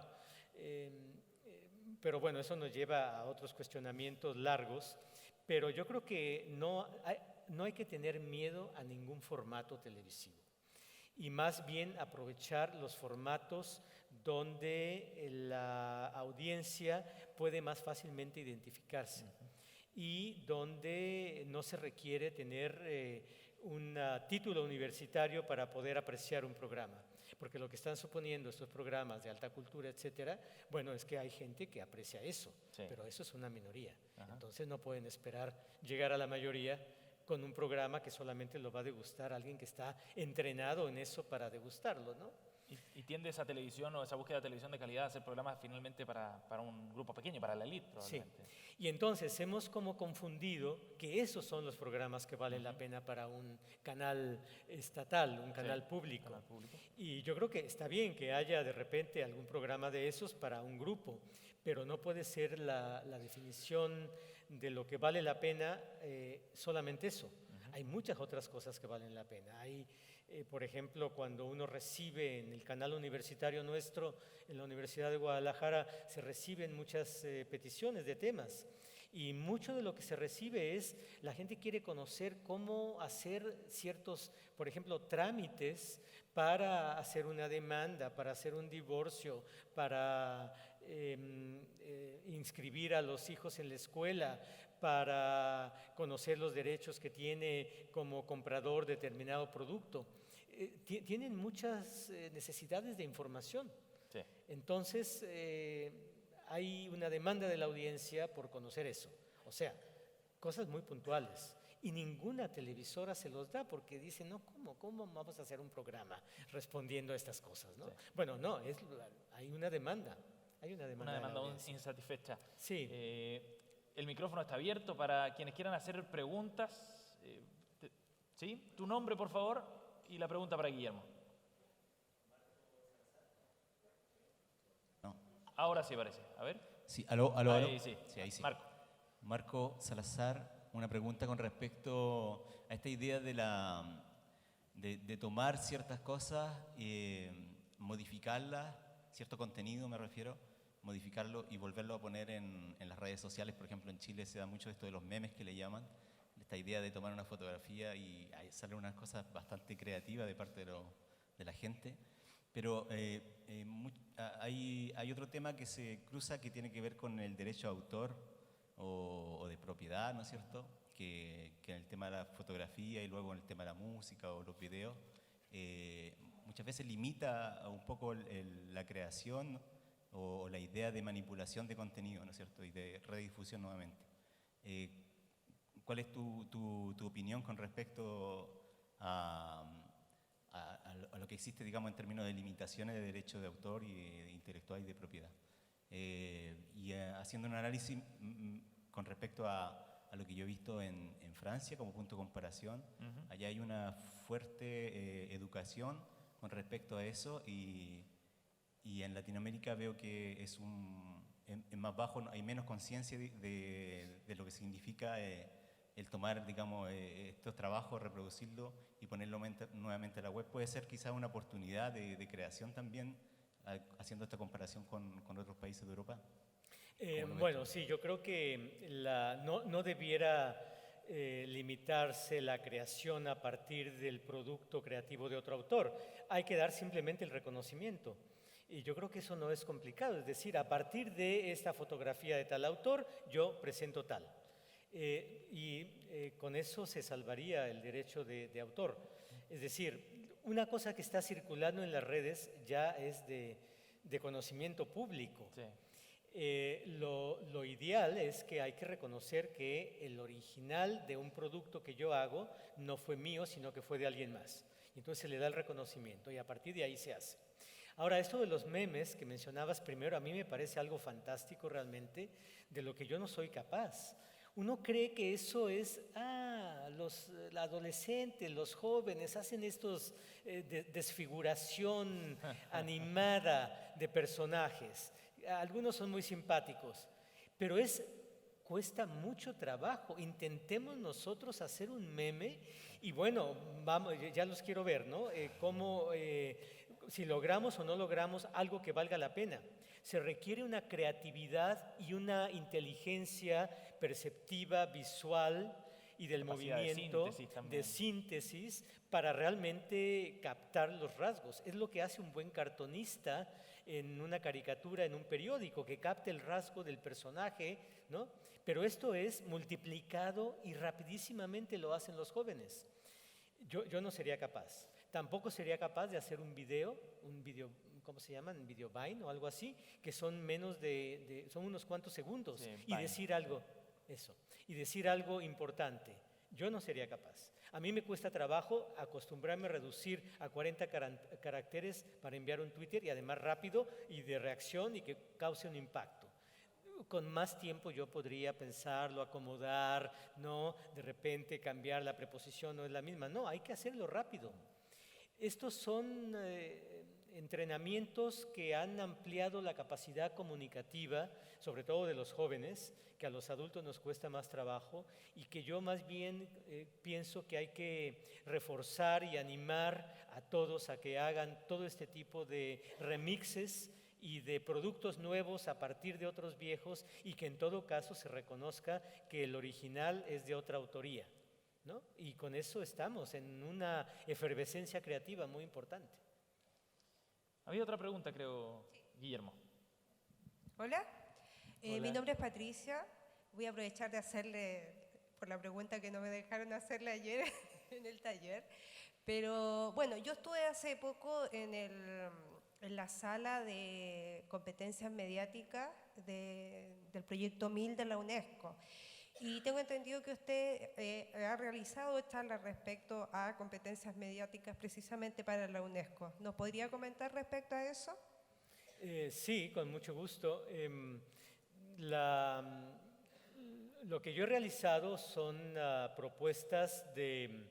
Pero bueno, eso nos lleva a otros cuestionamientos largos, pero yo creo que no hay que tener miedo a ningún formato televisivo y más bien aprovechar los formatos donde la audiencia puede más fácilmente identificarse y donde no se requiere tener un título universitario para poder apreciar un programa. Porque lo que están suponiendo estos programas de alta cultura, etcétera, bueno, es que hay gente que aprecia eso, pero eso es una minoría. Entonces no pueden esperar llegar a la mayoría con un programa que solamente lo va a degustar alguien que está entrenado en eso para degustarlo, ¿no? ¿Y tiende esa televisión o esa búsqueda de televisión de calidad a hacer programas finalmente para un grupo pequeño, para la élite probablemente? Sí, y entonces hemos como confundido que esos son los programas que valen la pena para un canal estatal, un canal público. Y yo creo que está bien que haya de repente algún programa de esos para un grupo, pero no puede ser la definición de lo que vale la pena solamente eso. Hay muchas otras cosas que valen la pena. Hay, por ejemplo, cuando uno recibe en el canal universitario nuestro, en la Universidad de Guadalajara, se reciben muchas peticiones de temas. Y mucho de lo que se recibe es, la gente quiere conocer cómo hacer ciertos, por ejemplo, trámites para hacer una demanda, para hacer un divorcio, para inscribir a los hijos en la escuela, para conocer los derechos que tiene como comprador determinado producto. Tienen muchas necesidades de información. Sí. Entonces, hay una demanda de la audiencia por conocer eso. O sea, cosas muy puntuales. Y ninguna televisora se los da porque dicen, no, ¿cómo vamos a hacer un programa respondiendo a estas cosas? ¿No? Sí. Bueno, no, hay una demanda. Hay una demanda, Una de la demanda audiencia. insatisfecha. Sí. El micrófono está abierto para quienes quieran hacer preguntas. ¿Sí? Tu nombre, por favor, y la pregunta para Guillermo. No. Ahora sí parece. A ver. Sí, aló. Ahí sí. Sí, ahí sí. Marco. Marco Salazar, una pregunta con respecto a esta idea de tomar ciertas cosas, modificarlas, cierto contenido me refiero, modificarlo y volverlo a poner en las redes sociales. Por ejemplo, en Chile se da mucho esto de los memes que le llaman, esta idea de tomar una fotografía y ahí salen unas cosas bastante creativas de parte de la gente. Pero hay otro tema que se cruza que tiene que ver con el derecho a autor o de propiedad, ¿no es cierto? Que en el tema de la fotografía y luego en el tema de la música o los videos, muchas veces limita un poco la creación o la idea de manipulación de contenido, ¿no es cierto? Y de redifusión nuevamente. ¿Cuál es tu opinión con respecto a lo que existe, digamos, en términos de limitaciones de derecho de autor y de intelectual y de propiedad? Haciendo un análisis con respecto a lo que yo he visto en Francia como punto de comparación, allá hay una fuerte educación con respecto a eso y en Latinoamérica veo que es más bajo, hay menos conciencia de lo que significa el tomar, digamos, estos trabajos, reproducirlo y ponerlo nuevamente a la web. Puede ser quizás una oportunidad de creación también, haciendo esta comparación con otros países de Europa. Bueno, sí, yo creo que no debiera limitarse la creación a partir del producto creativo de otro autor. Hay que dar simplemente el reconocimiento. Y yo creo que eso no es complicado. Es decir, a partir de esta fotografía de tal autor, yo presento tal. Con eso se salvaría el derecho de autor. Es decir, una cosa que está circulando en las redes ya es de conocimiento público. Sí. Lo ideal es que hay que reconocer que el original de un producto que yo hago no fue mío, sino que fue de alguien más. Y entonces se le da el reconocimiento y a partir de ahí se hace. Ahora, esto de los memes que mencionabas primero, a mí me parece algo fantástico realmente, de lo que yo no soy capaz. Uno cree que eso es, los adolescentes, los jóvenes hacen estos desfiguración animada de personajes. Algunos son muy simpáticos, pero cuesta mucho trabajo. Intentemos nosotros hacer un meme y bueno, vamos, ya los quiero ver, ¿no? Si logramos o no logramos algo que valga la pena. Se requiere una creatividad y una inteligencia perceptiva, visual y del Capacidad movimiento, de síntesis también. de síntesis, para realmente captar los rasgos. Es lo que hace un buen cartonista en una caricatura, en un periódico, que capte el rasgo del personaje, ¿no? Pero esto es multiplicado y rapidísimamente lo hacen los jóvenes. Yo no sería capaz. Tampoco sería capaz de hacer un video, ¿cómo se llaman? Video Vine o algo así, que son son unos cuantos segundos. Sí, y Vine. decir algo importante. Yo no sería capaz. A mí me cuesta trabajo acostumbrarme a reducir a 40 caracteres para enviar un Twitter y además rápido y de reacción y que cause un impacto. Con más tiempo yo podría pensarlo, acomodar, no, de repente cambiar la preposición, no es la misma. No, hay que hacerlo rápido. Estos son entrenamientos que han ampliado la capacidad comunicativa, sobre todo de los jóvenes, que a los adultos nos cuesta más trabajo y que yo más bien pienso que hay que reforzar y animar a todos a que hagan todo este tipo de remixes y de productos nuevos a partir de otros viejos y que en todo caso se reconozca que el original es de otra autoría, ¿no? Y con eso estamos en una efervescencia creativa muy importante. Había otra pregunta, creo, Guillermo. Hola. Hola. Mi nombre es Patricia. voy a aprovechar de hacerle, por la pregunta que no me dejaron hacerle ayer en el taller, pero bueno, yo estuve hace poco en la sala de competencias mediáticas del proyecto 1000 de la UNESCO. Y tengo entendido que usted ha realizado charlas respecto a competencias mediáticas precisamente para la UNESCO. ¿Nos podría comentar respecto a eso? Sí, con mucho gusto. Lo que yo he realizado son propuestas de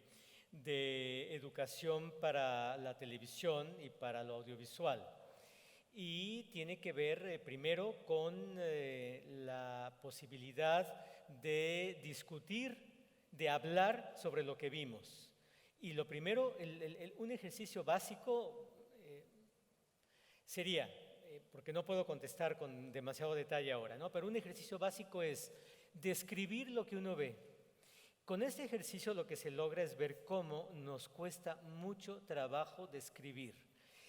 educación para la televisión y para lo audiovisual. Y tiene que ver primero con la posibilidad de discutir, de hablar sobre lo que vimos. Y lo primero, un ejercicio básico sería, porque no puedo contestar con demasiado detalle ahora, ¿no? Pero un ejercicio básico es describir lo que uno ve. Con este ejercicio lo que se logra es ver cómo nos cuesta mucho trabajo describir.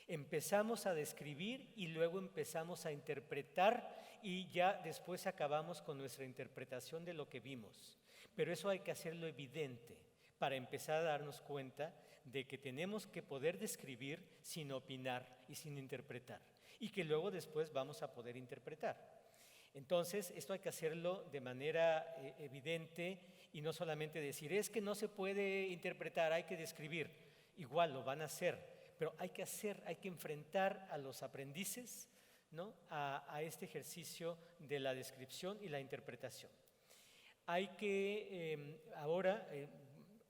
Empezamos a describir y luego empezamos a interpretar y ya después acabamos con nuestra interpretación de lo que vimos. Pero eso hay que hacerlo evidente para empezar a darnos cuenta de que tenemos que poder describir sin opinar y sin interpretar y que luego después vamos a poder interpretar. Entonces, esto hay que hacerlo de manera evidente y no solamente decir, es que no se puede interpretar, hay que describir. Igual lo van a hacer. Pero hay que enfrentar a los aprendices, ¿no? a este ejercicio de la descripción y la interpretación. Hay que, ahora,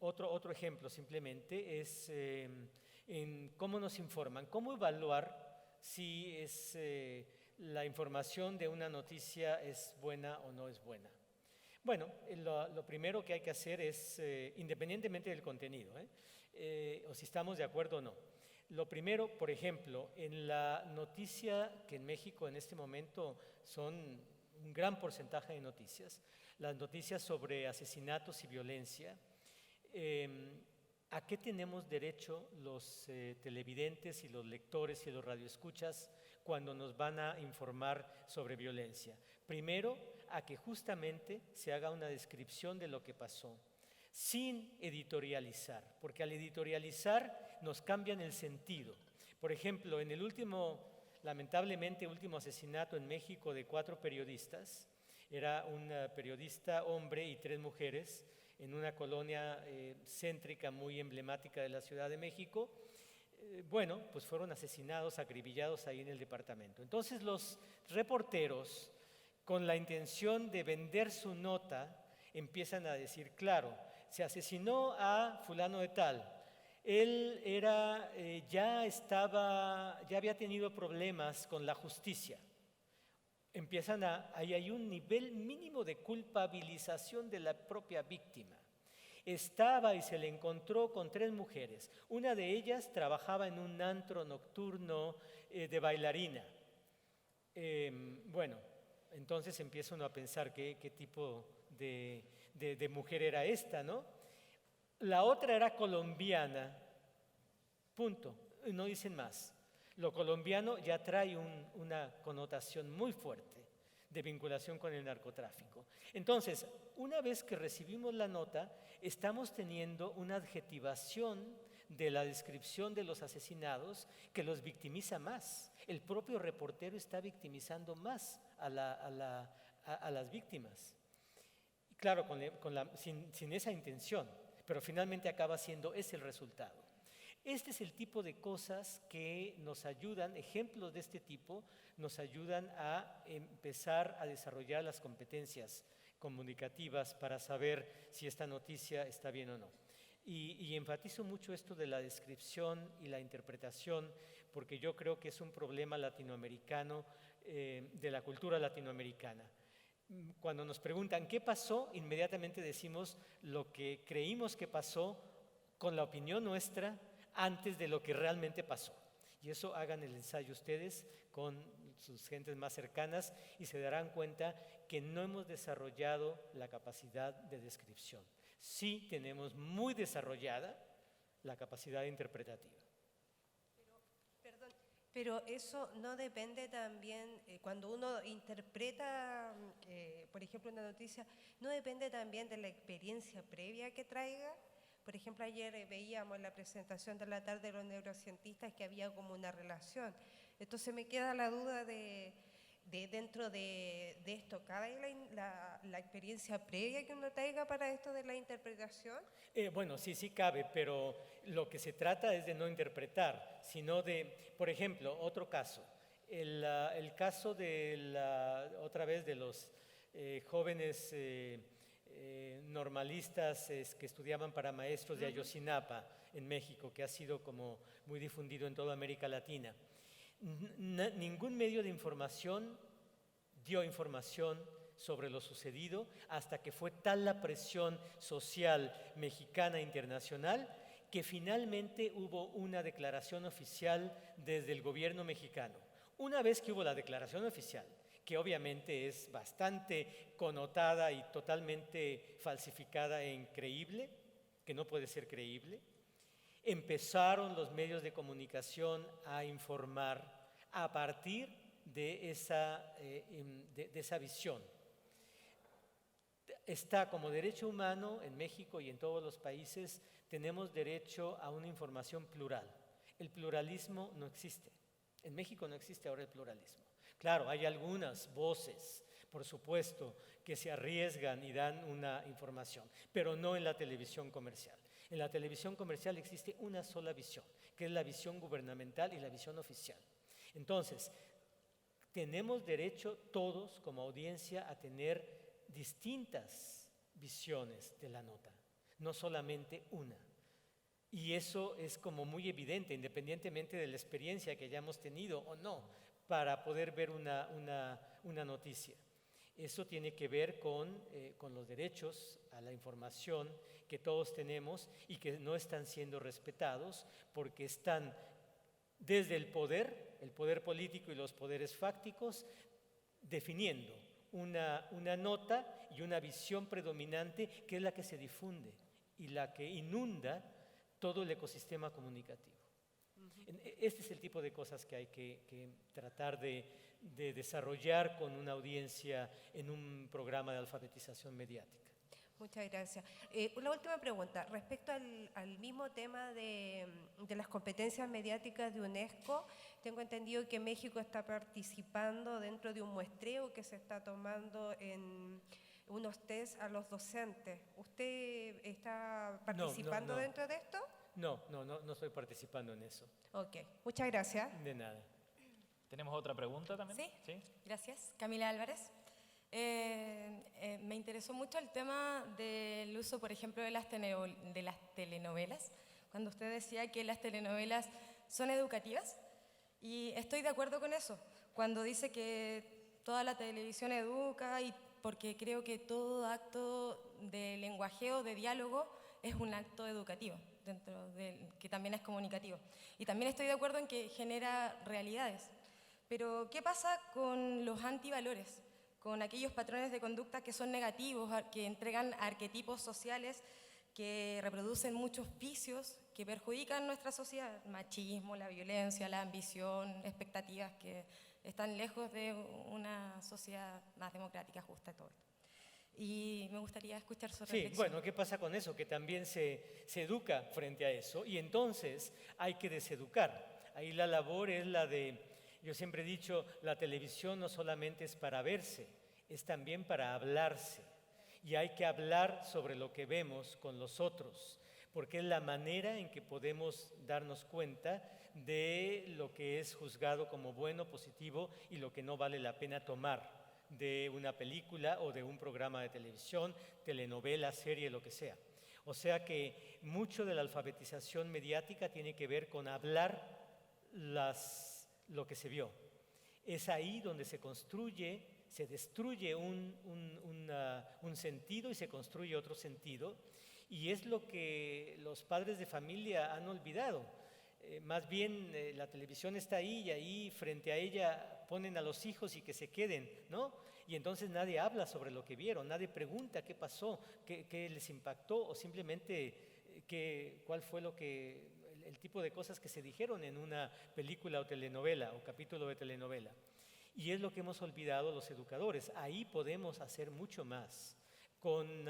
otro ejemplo simplemente es en cómo nos informan, cómo evaluar si la información de una noticia es buena o no es buena. Bueno, lo primero que hay que hacer es, independientemente del contenido, o si estamos de acuerdo o no, lo primero, por ejemplo, en la noticia que en México en este momento son un gran porcentaje de noticias, las noticias sobre asesinatos y violencia, ¿a qué tenemos derecho los televidentes y los lectores y los radioescuchas cuando nos van a informar sobre violencia? Primero, a que justamente se haga una descripción de lo que pasó, sin editorializar, porque al editorializar nos cambian el sentido. Por ejemplo, en el lamentablemente último asesinato en México de 4 periodistas, era un periodista hombre y 3 mujeres en una colonia céntrica muy emblemática de la Ciudad de México. Bueno, pues fueron asesinados, acribillados ahí en el departamento. Entonces los reporteros, con la intención de vender su nota, empiezan a decir, claro, se asesinó a fulano de tal. Él ya había tenido problemas con la justicia. Ahí hay un nivel mínimo de culpabilización de la propia víctima. Estaba y se le encontró con 3 mujeres. Una de ellas trabajaba en un antro nocturno de bailarina. Bueno, entonces empieza uno a pensar qué tipo de mujer era esta, ¿no? La otra era colombiana, punto, no dicen más. Lo colombiano ya trae una connotación muy fuerte de vinculación con el narcotráfico. Entonces, una vez que recibimos la nota, estamos teniendo una adjetivación de la descripción de los asesinados que los victimiza más. El propio reportero está victimizando más a las víctimas. Claro, sin esa intención, pero finalmente acaba siendo ese el resultado. Este es el tipo de cosas que nos ayudan, ejemplos de este tipo, nos ayudan a empezar a desarrollar las competencias comunicativas para saber si esta noticia está bien o no. Y enfatizo mucho esto de la descripción y la interpretación, porque yo creo que es un problema latinoamericano, de la cultura latinoamericana. Cuando nos preguntan qué pasó, inmediatamente decimos lo que creímos que pasó con la opinión nuestra antes de lo que realmente pasó. Y eso hagan el ensayo ustedes con sus gentes más cercanas y se darán cuenta que no hemos desarrollado la capacidad de descripción. Sí tenemos muy desarrollada la capacidad interpretativa. Pero, perdón, Pero eso no depende también, cuando uno interpreta, por ejemplo, una noticia, no depende también de la experiencia previa que traiga. Por ejemplo, ayer veíamos en la presentación de la tarde de los neurocientistas que había como una relación. Entonces me queda la duda de dentro de esto, ¿cabe la experiencia previa que uno traiga para esto de la interpretación? Bueno, sí, sí cabe, pero lo que se trata es de no interpretar, sino de, por ejemplo, otro caso, el caso otra vez de los jóvenes normalistas que estudiaban para maestros de Ayotzinapa en México, que ha sido como muy difundido en toda América Latina. Ningún medio de información dio información sobre lo sucedido hasta que fue tal la presión social mexicana e internacional que finalmente hubo una declaración oficial desde el gobierno mexicano. Una vez que hubo la declaración oficial, que obviamente es bastante connotada y totalmente falsificada e increíble, que no puede ser creíble, empezaron los medios de comunicación a informar a partir de esa visión. Está como derecho humano en México y en todos los países, tenemos derecho a una información plural. El pluralismo no existe. En México no existe ahora el pluralismo. Claro, hay algunas voces, por supuesto, que se arriesgan y dan una información, pero no en la televisión comercial. En la televisión comercial existe una sola visión, que es la visión gubernamental y la visión oficial. Entonces, tenemos derecho todos como audiencia a tener distintas visiones de la nota, no solamente una. Y eso es como muy evidente, independientemente de la experiencia que hayamos tenido o no, para poder ver una noticia. Eso tiene que ver con los derechos a la información que todos tenemos y que no están siendo respetados porque están desde el poder político y los poderes fácticos, definiendo una nota y una visión predominante que es la que se difunde y la que inunda todo el ecosistema comunicativo. Este es el tipo de cosas que hay que tratar de desarrollar con una audiencia en un programa de alfabetización mediática. Muchas gracias. Una última pregunta. Respecto al mismo tema de las competencias mediáticas de UNESCO, tengo entendido que México está participando dentro de un muestreo que se está tomando en unos test a los docentes. ¿Usted está participando no. dentro de esto? No estoy participando en eso. Ok, muchas gracias. De nada. ¿Tenemos otra pregunta también? Sí. Gracias. Camila Álvarez. Me interesó mucho el tema del uso, por ejemplo, de las telenovelas, cuando usted decía que las telenovelas son educativas, y estoy de acuerdo con eso, cuando dice que toda la televisión educa, y porque creo que todo acto de lenguajeo, de diálogo, es un acto educativo, que también es comunicativo. Y también estoy de acuerdo en que genera realidades. Pero, ¿qué pasa con los antivalores? Con aquellos patrones de conducta que son negativos, que entregan arquetipos sociales que reproducen muchos vicios que perjudican nuestra sociedad, machismo, la violencia, la ambición, expectativas que están lejos de una sociedad más democrática, justa y todo esto. Y me gustaría escuchar su reflexión. Sí, bueno, ¿qué pasa con eso? Que también se educa frente a eso y entonces hay que deseducar. Ahí la labor es la de... Yo siempre he dicho, la televisión no solamente es para verse, es también para hablarse. Y hay que hablar sobre lo que vemos con los otros, porque es la manera en que podemos darnos cuenta de lo que es juzgado como bueno, positivo y lo que no vale la pena tomar de una película o de un programa de televisión, telenovela, serie, lo que sea. O sea que mucho de la alfabetización mediática tiene que ver con hablar lo que se vio. Es ahí donde se construye, se destruye un sentido y se construye otro sentido, y es lo que los padres de familia han olvidado. Más bien la televisión está ahí y ahí frente a ella ponen a los hijos y que se queden, ¿no? Y entonces nadie habla sobre lo que vieron, nadie pregunta qué pasó, qué les impactó o simplemente cuál fue el tipo de cosas que se dijeron en una película o telenovela o capítulo de telenovela. Y es lo que hemos olvidado los educadores. Ahí podemos hacer mucho más con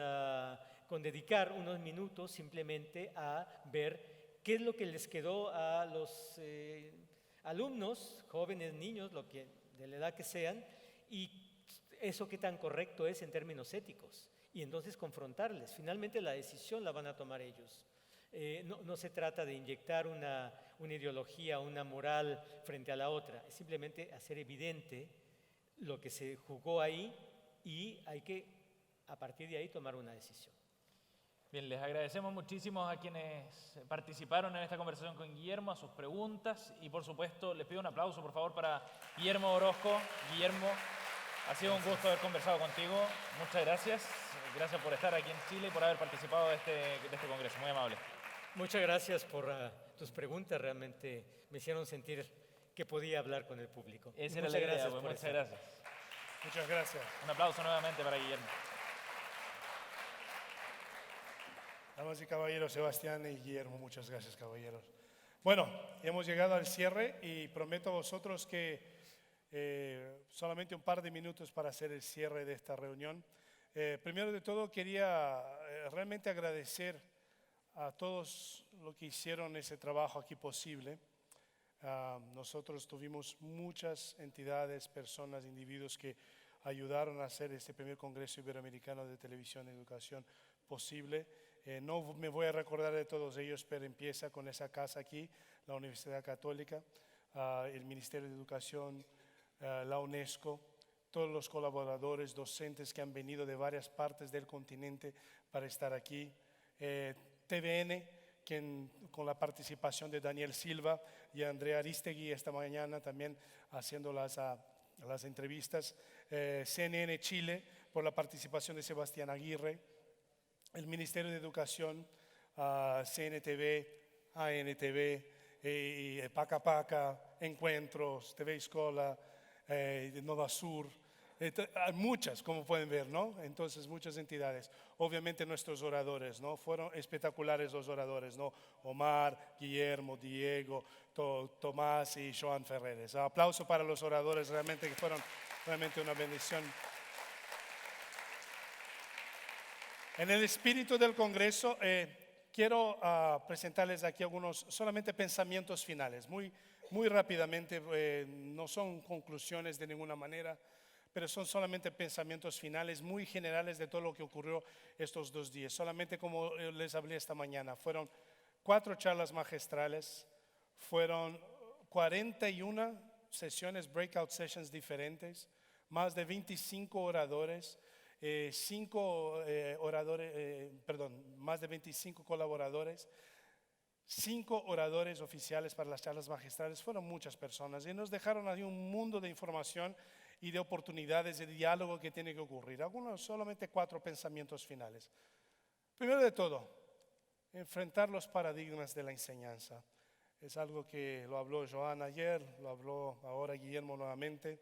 dedicar unos minutos simplemente a ver qué es lo que les quedó a los alumnos, jóvenes, niños, de la edad que sean, y eso qué tan correcto es en términos éticos. Y entonces confrontarles. Finalmente la decisión la van a tomar ellos. No se trata de inyectar una ideología, una moral frente a la otra. Es simplemente hacer evidente lo que se jugó ahí y hay que, a partir de ahí, tomar una decisión. Bien, les agradecemos muchísimo a quienes participaron en esta conversación con Guillermo, a sus preguntas y por supuesto les pido un aplauso por favor para Guillermo Orozco. Guillermo, ha sido un gusto haber conversado contigo. Muchas gracias. Gracias por estar aquí en Chile y por haber participado de este congreso. Muy amable. Muchas gracias por tus preguntas. Realmente me hicieron sentir que podía hablar con el público. Esa era la idea, pues, muchas gracias. Muchas gracias. Un aplauso nuevamente para Guillermo. Damas y caballeros, Sebastián y Guillermo, muchas gracias, caballeros. Bueno, hemos llegado al cierre y prometo a vosotros que solamente un par de minutos para hacer el cierre de esta reunión. Primero de todo, quería realmente agradecer a todos los que hicieron ese trabajo aquí posible. Nosotros tuvimos muchas entidades, personas, individuos que ayudaron a hacer este primer Congreso Iberoamericano de Televisión y Educación posible. No me voy a recordar de todos ellos, pero empieza con esa casa aquí, la Universidad Católica, el Ministerio de Educación, la UNESCO, todos los colaboradores, docentes que han venido de varias partes del continente para estar aquí, TVN, con la participación de Daniel Silva y Andrea Aristegui esta mañana también haciendo las entrevistas, CNN Chile por la participación de Sebastián Aguirre, el Ministerio de Educación, CNTV, ANTV, Paca Paca, Encuentros, TV Escola, Nova Sur. Hay muchas, como pueden ver, ¿no? Entonces, muchas entidades. Obviamente nuestros oradores, ¿no? Fueron espectaculares los oradores, ¿no? Omar, Guillermo, Diego, Tomás y Joan Ferreres. Aplauso para los oradores, realmente que fueron realmente una bendición. En el espíritu del Congreso, quiero presentarles aquí algunos solamente pensamientos finales, muy rápidamente, no son conclusiones de ninguna manera, pero son solamente pensamientos finales muy generales de todo lo que ocurrió estos 2 días. Solamente como les hablé esta mañana, fueron 4 charlas magistrales, fueron 41 sesiones, breakout sessions diferentes, más de 25 oradores, más de 25 colaboradores, 5 oradores oficiales para las charlas magistrales. Fueron muchas personas y nos dejaron ahí un mundo de información y de oportunidades de diálogo que tiene que ocurrir. Algunos solamente 4 pensamientos finales. Primero de todo, enfrentar los paradigmas de la enseñanza. Es algo que lo habló Joan ayer, lo habló ahora Guillermo nuevamente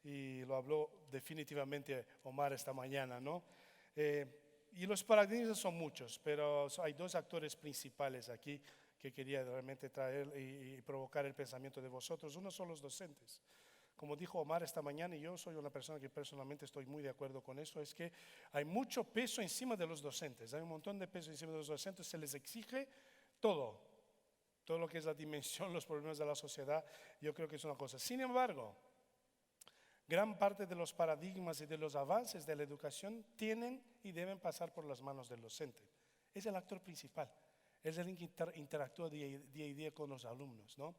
y lo habló definitivamente Omar esta mañana, ¿no? Y los paradigmas son muchos, pero hay 2 actores principales aquí que quería realmente traer y provocar el pensamiento de vosotros. Uno son los docentes. Como dijo Omar esta mañana, y yo soy una persona que personalmente estoy muy de acuerdo con eso, es que hay mucho peso encima de los docentes, hay un montón de peso encima de los docentes, se les exige todo lo que es la dimensión, los problemas de la sociedad, yo creo que es una cosa. Sin embargo, gran parte de los paradigmas y de los avances de la educación tienen y deben pasar por las manos del docente. Es el actor principal, es el que interactúa día a día con los alumnos, ¿no?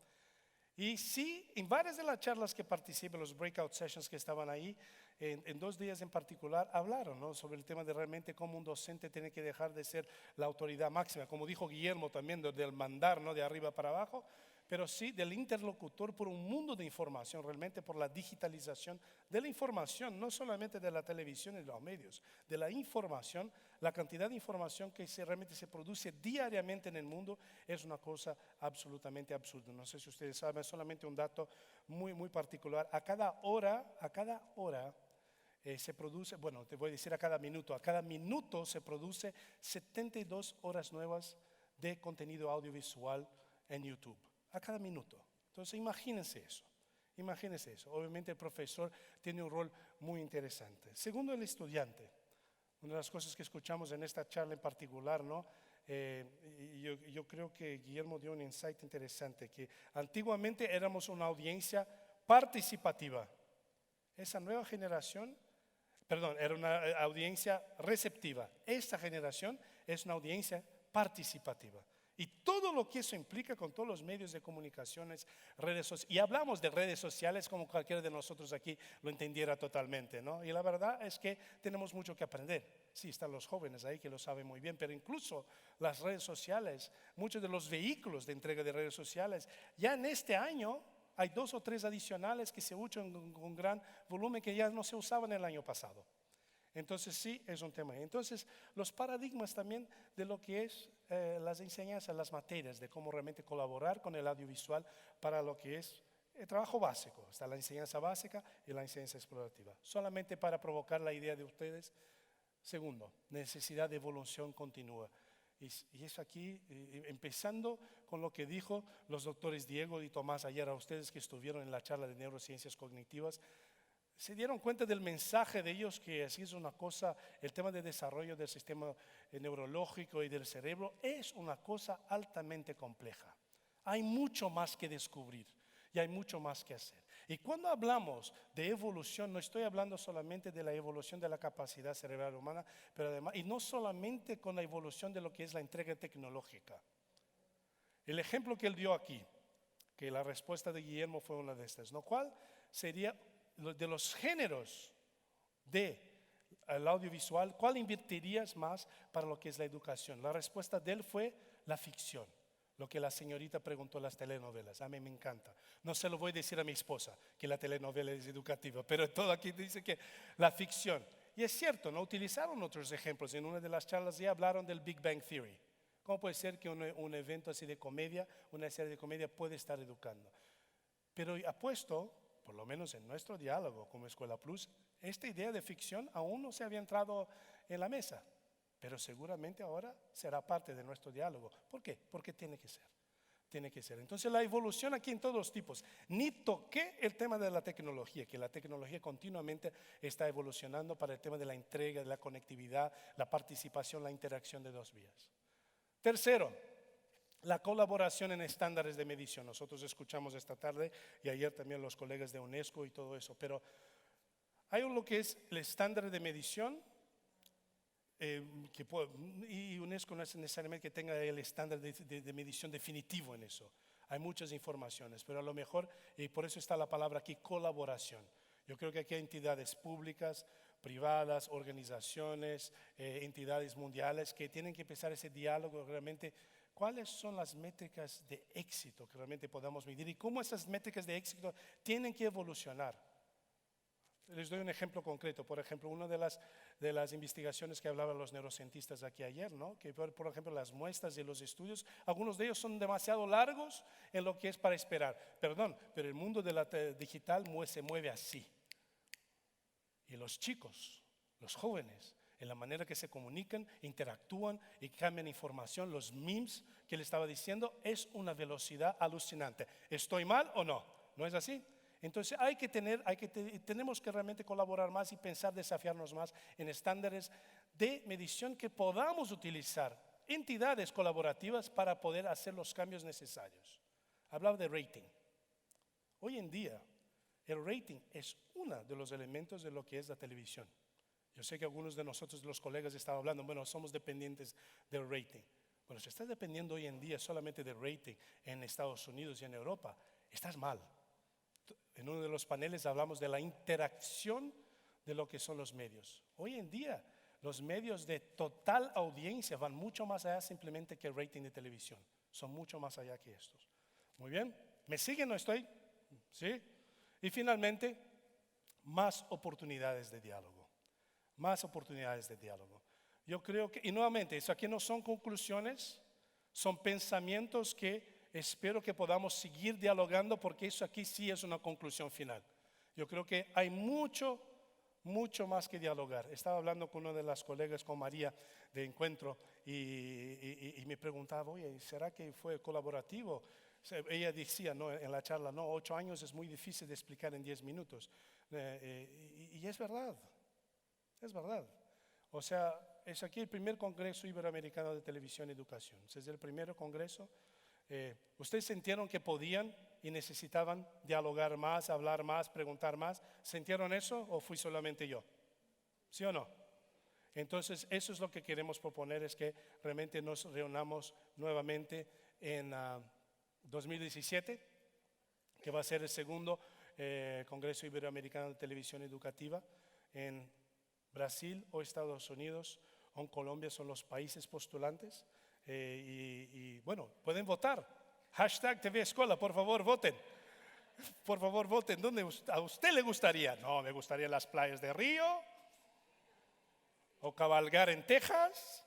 Y sí, en varias de las charlas que participé, los breakout sessions que estaban ahí, en 2 días en particular, hablaron, ¿no?, sobre el tema de realmente cómo un docente tiene que dejar de ser la autoridad máxima, como dijo Guillermo también, del mandar, ¿no?, de arriba para abajo, pero sí del interlocutor por un mundo de información, realmente por la digitalización de la información, no solamente de la televisión y de los medios, de la información. La cantidad de información que realmente se produce diariamente en el mundo es una cosa absolutamente absurda. No sé si ustedes saben, solamente un dato muy particular. A cada hora se produce, bueno, te voy a decir a cada minuto se produce 72 horas nuevas de contenido audiovisual en YouTube, a cada minuto. Entonces imagínense eso. Imagínense eso. Obviamente el profesor tiene un rol muy interesante. Segundo, el estudiante. Una de las cosas que escuchamos en esta charla en particular, ¿no? Yo creo que Guillermo dio un insight interesante, que antiguamente éramos una audiencia participativa. Esa nueva generación, perdón, era una audiencia receptiva. Esta generación es una audiencia participativa. Y todo lo que eso implica con todos los medios de comunicaciones, redes sociales. Y hablamos de redes sociales como cualquiera de nosotros aquí lo entendiera totalmente, ¿no? Y la verdad es que tenemos mucho que aprender. Sí, están los jóvenes ahí que lo saben muy bien, pero incluso las redes sociales, muchos de los vehículos de entrega de redes sociales, ya en este año hay 2 o 3 adicionales que se usan con gran volumen que ya no se usaban el año pasado. Entonces sí, es un tema. Entonces los paradigmas también de lo que es las enseñanzas, las materias, de cómo realmente colaborar con el audiovisual para lo que es el trabajo básico. Está la enseñanza básica y la enseñanza explorativa. Solamente para provocar la idea de ustedes. Segundo, necesidad de evolución continua. Y es aquí, empezando con lo que dijo los doctores Diego y Tomás ayer a ustedes que estuvieron en la charla de neurociencias cognitivas. Se dieron cuenta del mensaje de ellos que así es una cosa, el tema de desarrollo del sistema neurológico y del cerebro es una cosa altamente compleja. Hay mucho más que descubrir y hay mucho más que hacer. Y cuando hablamos de evolución, no estoy hablando solamente de la evolución de la capacidad cerebral humana, pero además, y no solamente con la evolución de lo que es la entrega tecnológica. El ejemplo que él dio aquí, que la respuesta de Guillermo fue una de estas, ¿no? ¿Cuál sería de los géneros del audiovisual, cuál invertirías más para lo que es la educación? La respuesta de él fue la ficción. Lo que la señorita preguntó en las telenovelas, a mí me encanta. No se lo voy a decir a mi esposa, que la telenovela es educativa, pero todo aquí dice que la ficción. Y es cierto, no utilizaron otros ejemplos. En una de las charlas ya hablaron del Big Bang Theory. ¿Cómo puede ser que un evento así de comedia, una serie de comedia puede estar educando? Pero apuesto, por lo menos en nuestro diálogo como Escuela Plus, esta idea de ficción aún no se había entrado en la mesa, pero seguramente ahora será parte de nuestro diálogo. ¿Por qué? Porque tiene que ser. Tiene que ser. Entonces la evolución aquí en todos los tipos. Ni toqué el tema de la tecnología, que la tecnología continuamente está evolucionando para el tema de la entrega, de la conectividad, la participación, la interacción de 2 vías. Tercero, la colaboración en estándares de medición. Nosotros escuchamos esta tarde y ayer también los colegas de UNESCO y todo eso, pero hay lo que es el estándar de medición y UNESCO no es necesariamente que tenga el estándar de medición definitivo en eso. Hay muchas informaciones, pero a lo mejor, y por eso está la palabra aquí, colaboración. Yo creo que aquí hay entidades públicas, privadas, organizaciones, entidades mundiales que tienen que empezar ese diálogo realmente. ¿Cuáles son las métricas de éxito que realmente podamos medir y cómo esas métricas de éxito tienen que evolucionar? Les doy un ejemplo concreto. Por ejemplo, una de las investigaciones que hablaban los neurocientistas aquí ayer, ¿no? Que por ejemplo las muestras de los estudios, algunos de ellos son demasiado largos en lo que es para esperar. Perdón, pero el mundo de la digital se mueve así. Y los chicos, los jóvenes, en la manera que se comunican, interactúan y cambian información, los memes que le estaba diciendo, es una velocidad alucinante. ¿Estoy mal o no? ¿No es así? Entonces tenemos que realmente colaborar más y pensar, desafiarnos más en estándares de medición que podamos utilizar, entidades colaborativas para poder hacer los cambios necesarios. Hablaba de rating. Hoy en día, el rating es uno de los elementos de lo que es la televisión. Yo sé que algunos de nosotros, los colegas, estaban hablando, bueno, somos dependientes del rating. Bueno, si estás dependiendo hoy en día solamente del rating en Estados Unidos y en Europa, estás mal. En uno de los paneles hablamos de la interacción de lo que son los medios. Hoy en día, los medios de total audiencia van mucho más allá simplemente que el rating de televisión. Son mucho más allá que estos. Muy bien, ¿me siguen o estoy? ¿Sí? Y finalmente, más oportunidades de diálogo. Más oportunidades de diálogo. Yo creo que, y nuevamente, eso aquí no son conclusiones, son pensamientos que espero que podamos seguir dialogando porque eso aquí sí es una conclusión final. Yo creo que hay mucho mucho más que dialogar. Estaba hablando con una de las colegas, con María, de encuentro, y me preguntaba, oye, ¿será que fue colaborativo? Ella decía, ¿no?, en la charla, no, 8 años es muy difícil de explicar en 10 minutos. Y es verdad, es verdad. O sea, es aquí el primer Congreso Iberoamericano de Televisión y Educación. Es el primer congreso. ¿Ustedes sintieron que podían y necesitaban dialogar más, hablar más, preguntar más? ¿Sintieron eso o fui solamente yo? ¿Sí o no? Entonces, eso es lo que queremos proponer, es que realmente nos reunamos nuevamente en 2017, que va a ser el segundo Congreso Iberoamericano de Televisión Educativa en Brasil o Estados Unidos o en Colombia, son los países postulantes. Y bueno, pueden votar. Hashtag TV Escuela, por favor, voten. Por favor, voten. ¿Dónde a usted le gustaría? No, me gustaría las playas de Río o cabalgar en Texas.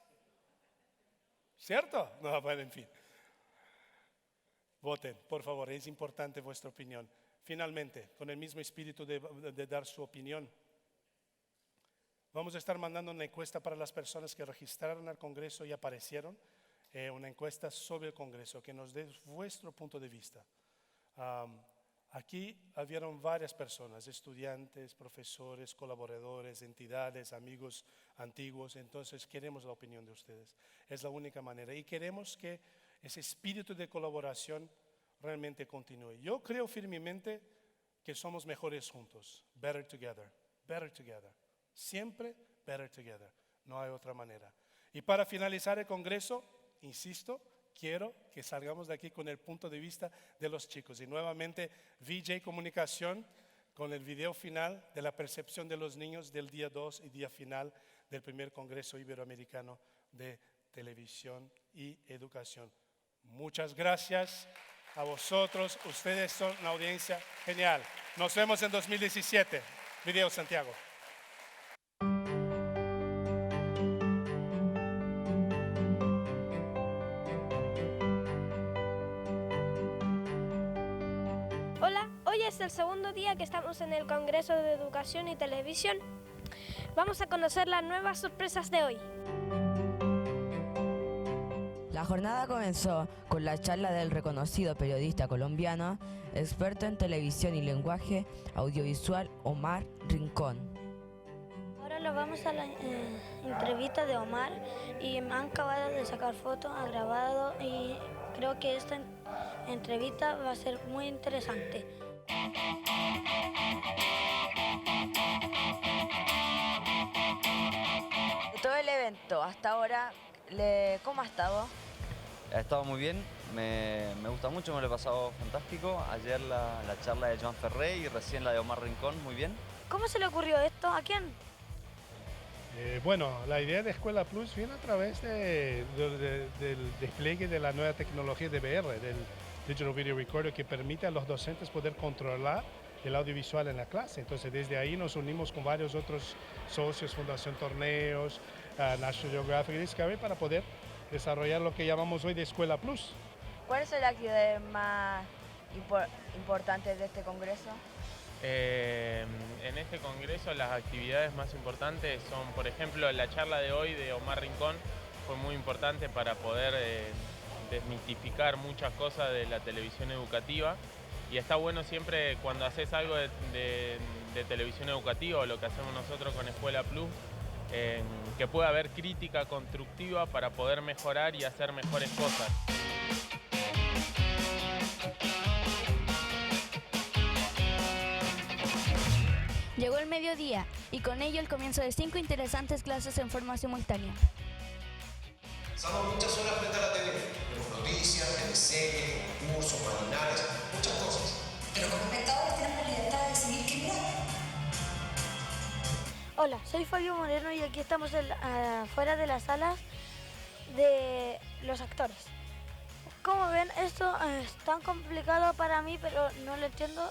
¿Cierto? No, bueno, en fin. Voten, por favor, es importante vuestra opinión. Finalmente, con el mismo espíritu de dar su opinión, vamos a estar mandando una encuesta para las personas que registraron al Congreso y aparecieron. Una encuesta sobre el Congreso, que nos dé vuestro punto de vista. Aquí habieron varias personas, estudiantes, profesores, colaboradores, entidades, amigos antiguos, entonces queremos la opinión de ustedes. Es la única manera y queremos que ese espíritu de colaboración realmente continúe. Yo creo firmemente que somos mejores juntos, better together, siempre better together, no hay otra manera. Y para finalizar el Congreso, insisto, quiero que salgamos de aquí con el punto de vista de los chicos. Y nuevamente, VJ Comunicación con el video final de la percepción de los niños del día 2 y día final del primer Congreso Iberoamericano de Televisión y Educación. Muchas gracias a vosotros. Ustedes son una audiencia genial. Nos vemos en 2017. Video Santiago. Hola, hoy es el segundo día que estamos en el Congreso de Educación y Televisión. Vamos a conocer las nuevas sorpresas de hoy. La jornada comenzó con la charla del reconocido periodista colombiano, experto en televisión y lenguaje audiovisual, Omar Rincón. Ahora nos vamos a la entrevista de Omar y me han acabado de sacar fotos, ha grabado y creo que esta entrevista va a ser muy interesante. De todo el evento hasta ahora, ¿cómo ha estado? Ha estado muy bien, me gusta mucho, me lo he pasado fantástico. Ayer la charla de Joan Ferré y recién la de Omar Rincón, muy bien. ¿Cómo se le ocurrió esto? ¿A quién? Bueno, la idea de Escuela Plus viene a través del despliegue de la nueva tecnología de VR, del Digital Video Recorder, que permite a los docentes poder controlar el audiovisual en la clase. Entonces, desde ahí nos unimos con varios otros socios, Fundación Torneos, National Geographic y Discovery, para poder desarrollar lo que llamamos hoy de Escuela Plus. ¿Cuáles son las actividades más importantes de este congreso? En este congreso las actividades más importantes son, por ejemplo, la charla de hoy de Omar Rincón fue muy importante para poder desmitificar muchas cosas de la televisión educativa, y está bueno siempre cuando haces algo de televisión educativa, o lo que hacemos nosotros con Escuela Plus, que pueda haber crítica constructiva para poder mejorar y hacer mejores cosas. Llegó el mediodía y con ello el comienzo de 5 interesantes clases en forma simultánea. Pasamos muchas horas frente a la TV, vemos noticias, teleseries, concursos, matinales, muchas cosas. Pero como espectadores tenemos la libertad de decidir qué mirar. Hola, soy Fabio Moreno y aquí estamos afuera de las salas de los actores. Como ven, esto es tan complicado para mí, pero no lo entiendo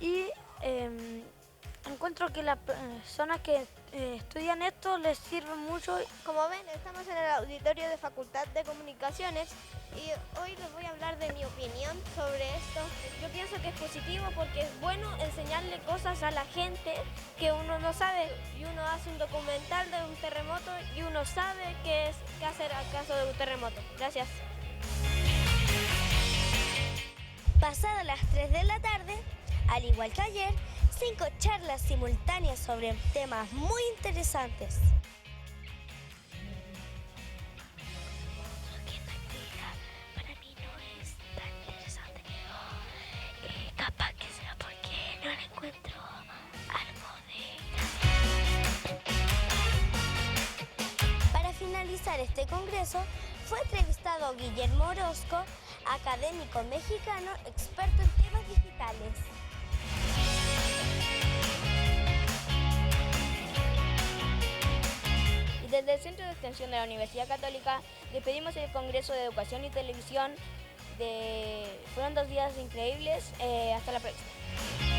y encuentro que las personas que estudian esto les sirve mucho. Como ven, estamos en el auditorio de Facultad de Comunicaciones y hoy les voy a hablar de mi opinión sobre esto. Yo pienso que es positivo porque es bueno enseñarle cosas a la gente que uno no sabe. Y uno hace un documental de un terremoto y uno sabe qué hacer al caso de un terremoto. Gracias. Pasadas las 3 de la tarde, al igual que ayer, 5 charlas simultáneas sobre temas muy interesantes. Para mí no es tan interesante. Capaz que sea porque no le encuentro algo de... Para finalizar este congreso, fue entrevistado Guillermo Orozco, académico mexicano experto en temas digitales. Y desde el Centro de Extensión de la Universidad Católica despedimos el Congreso de Educación y Televisión. Fueron 2 días increíbles. Hasta la próxima.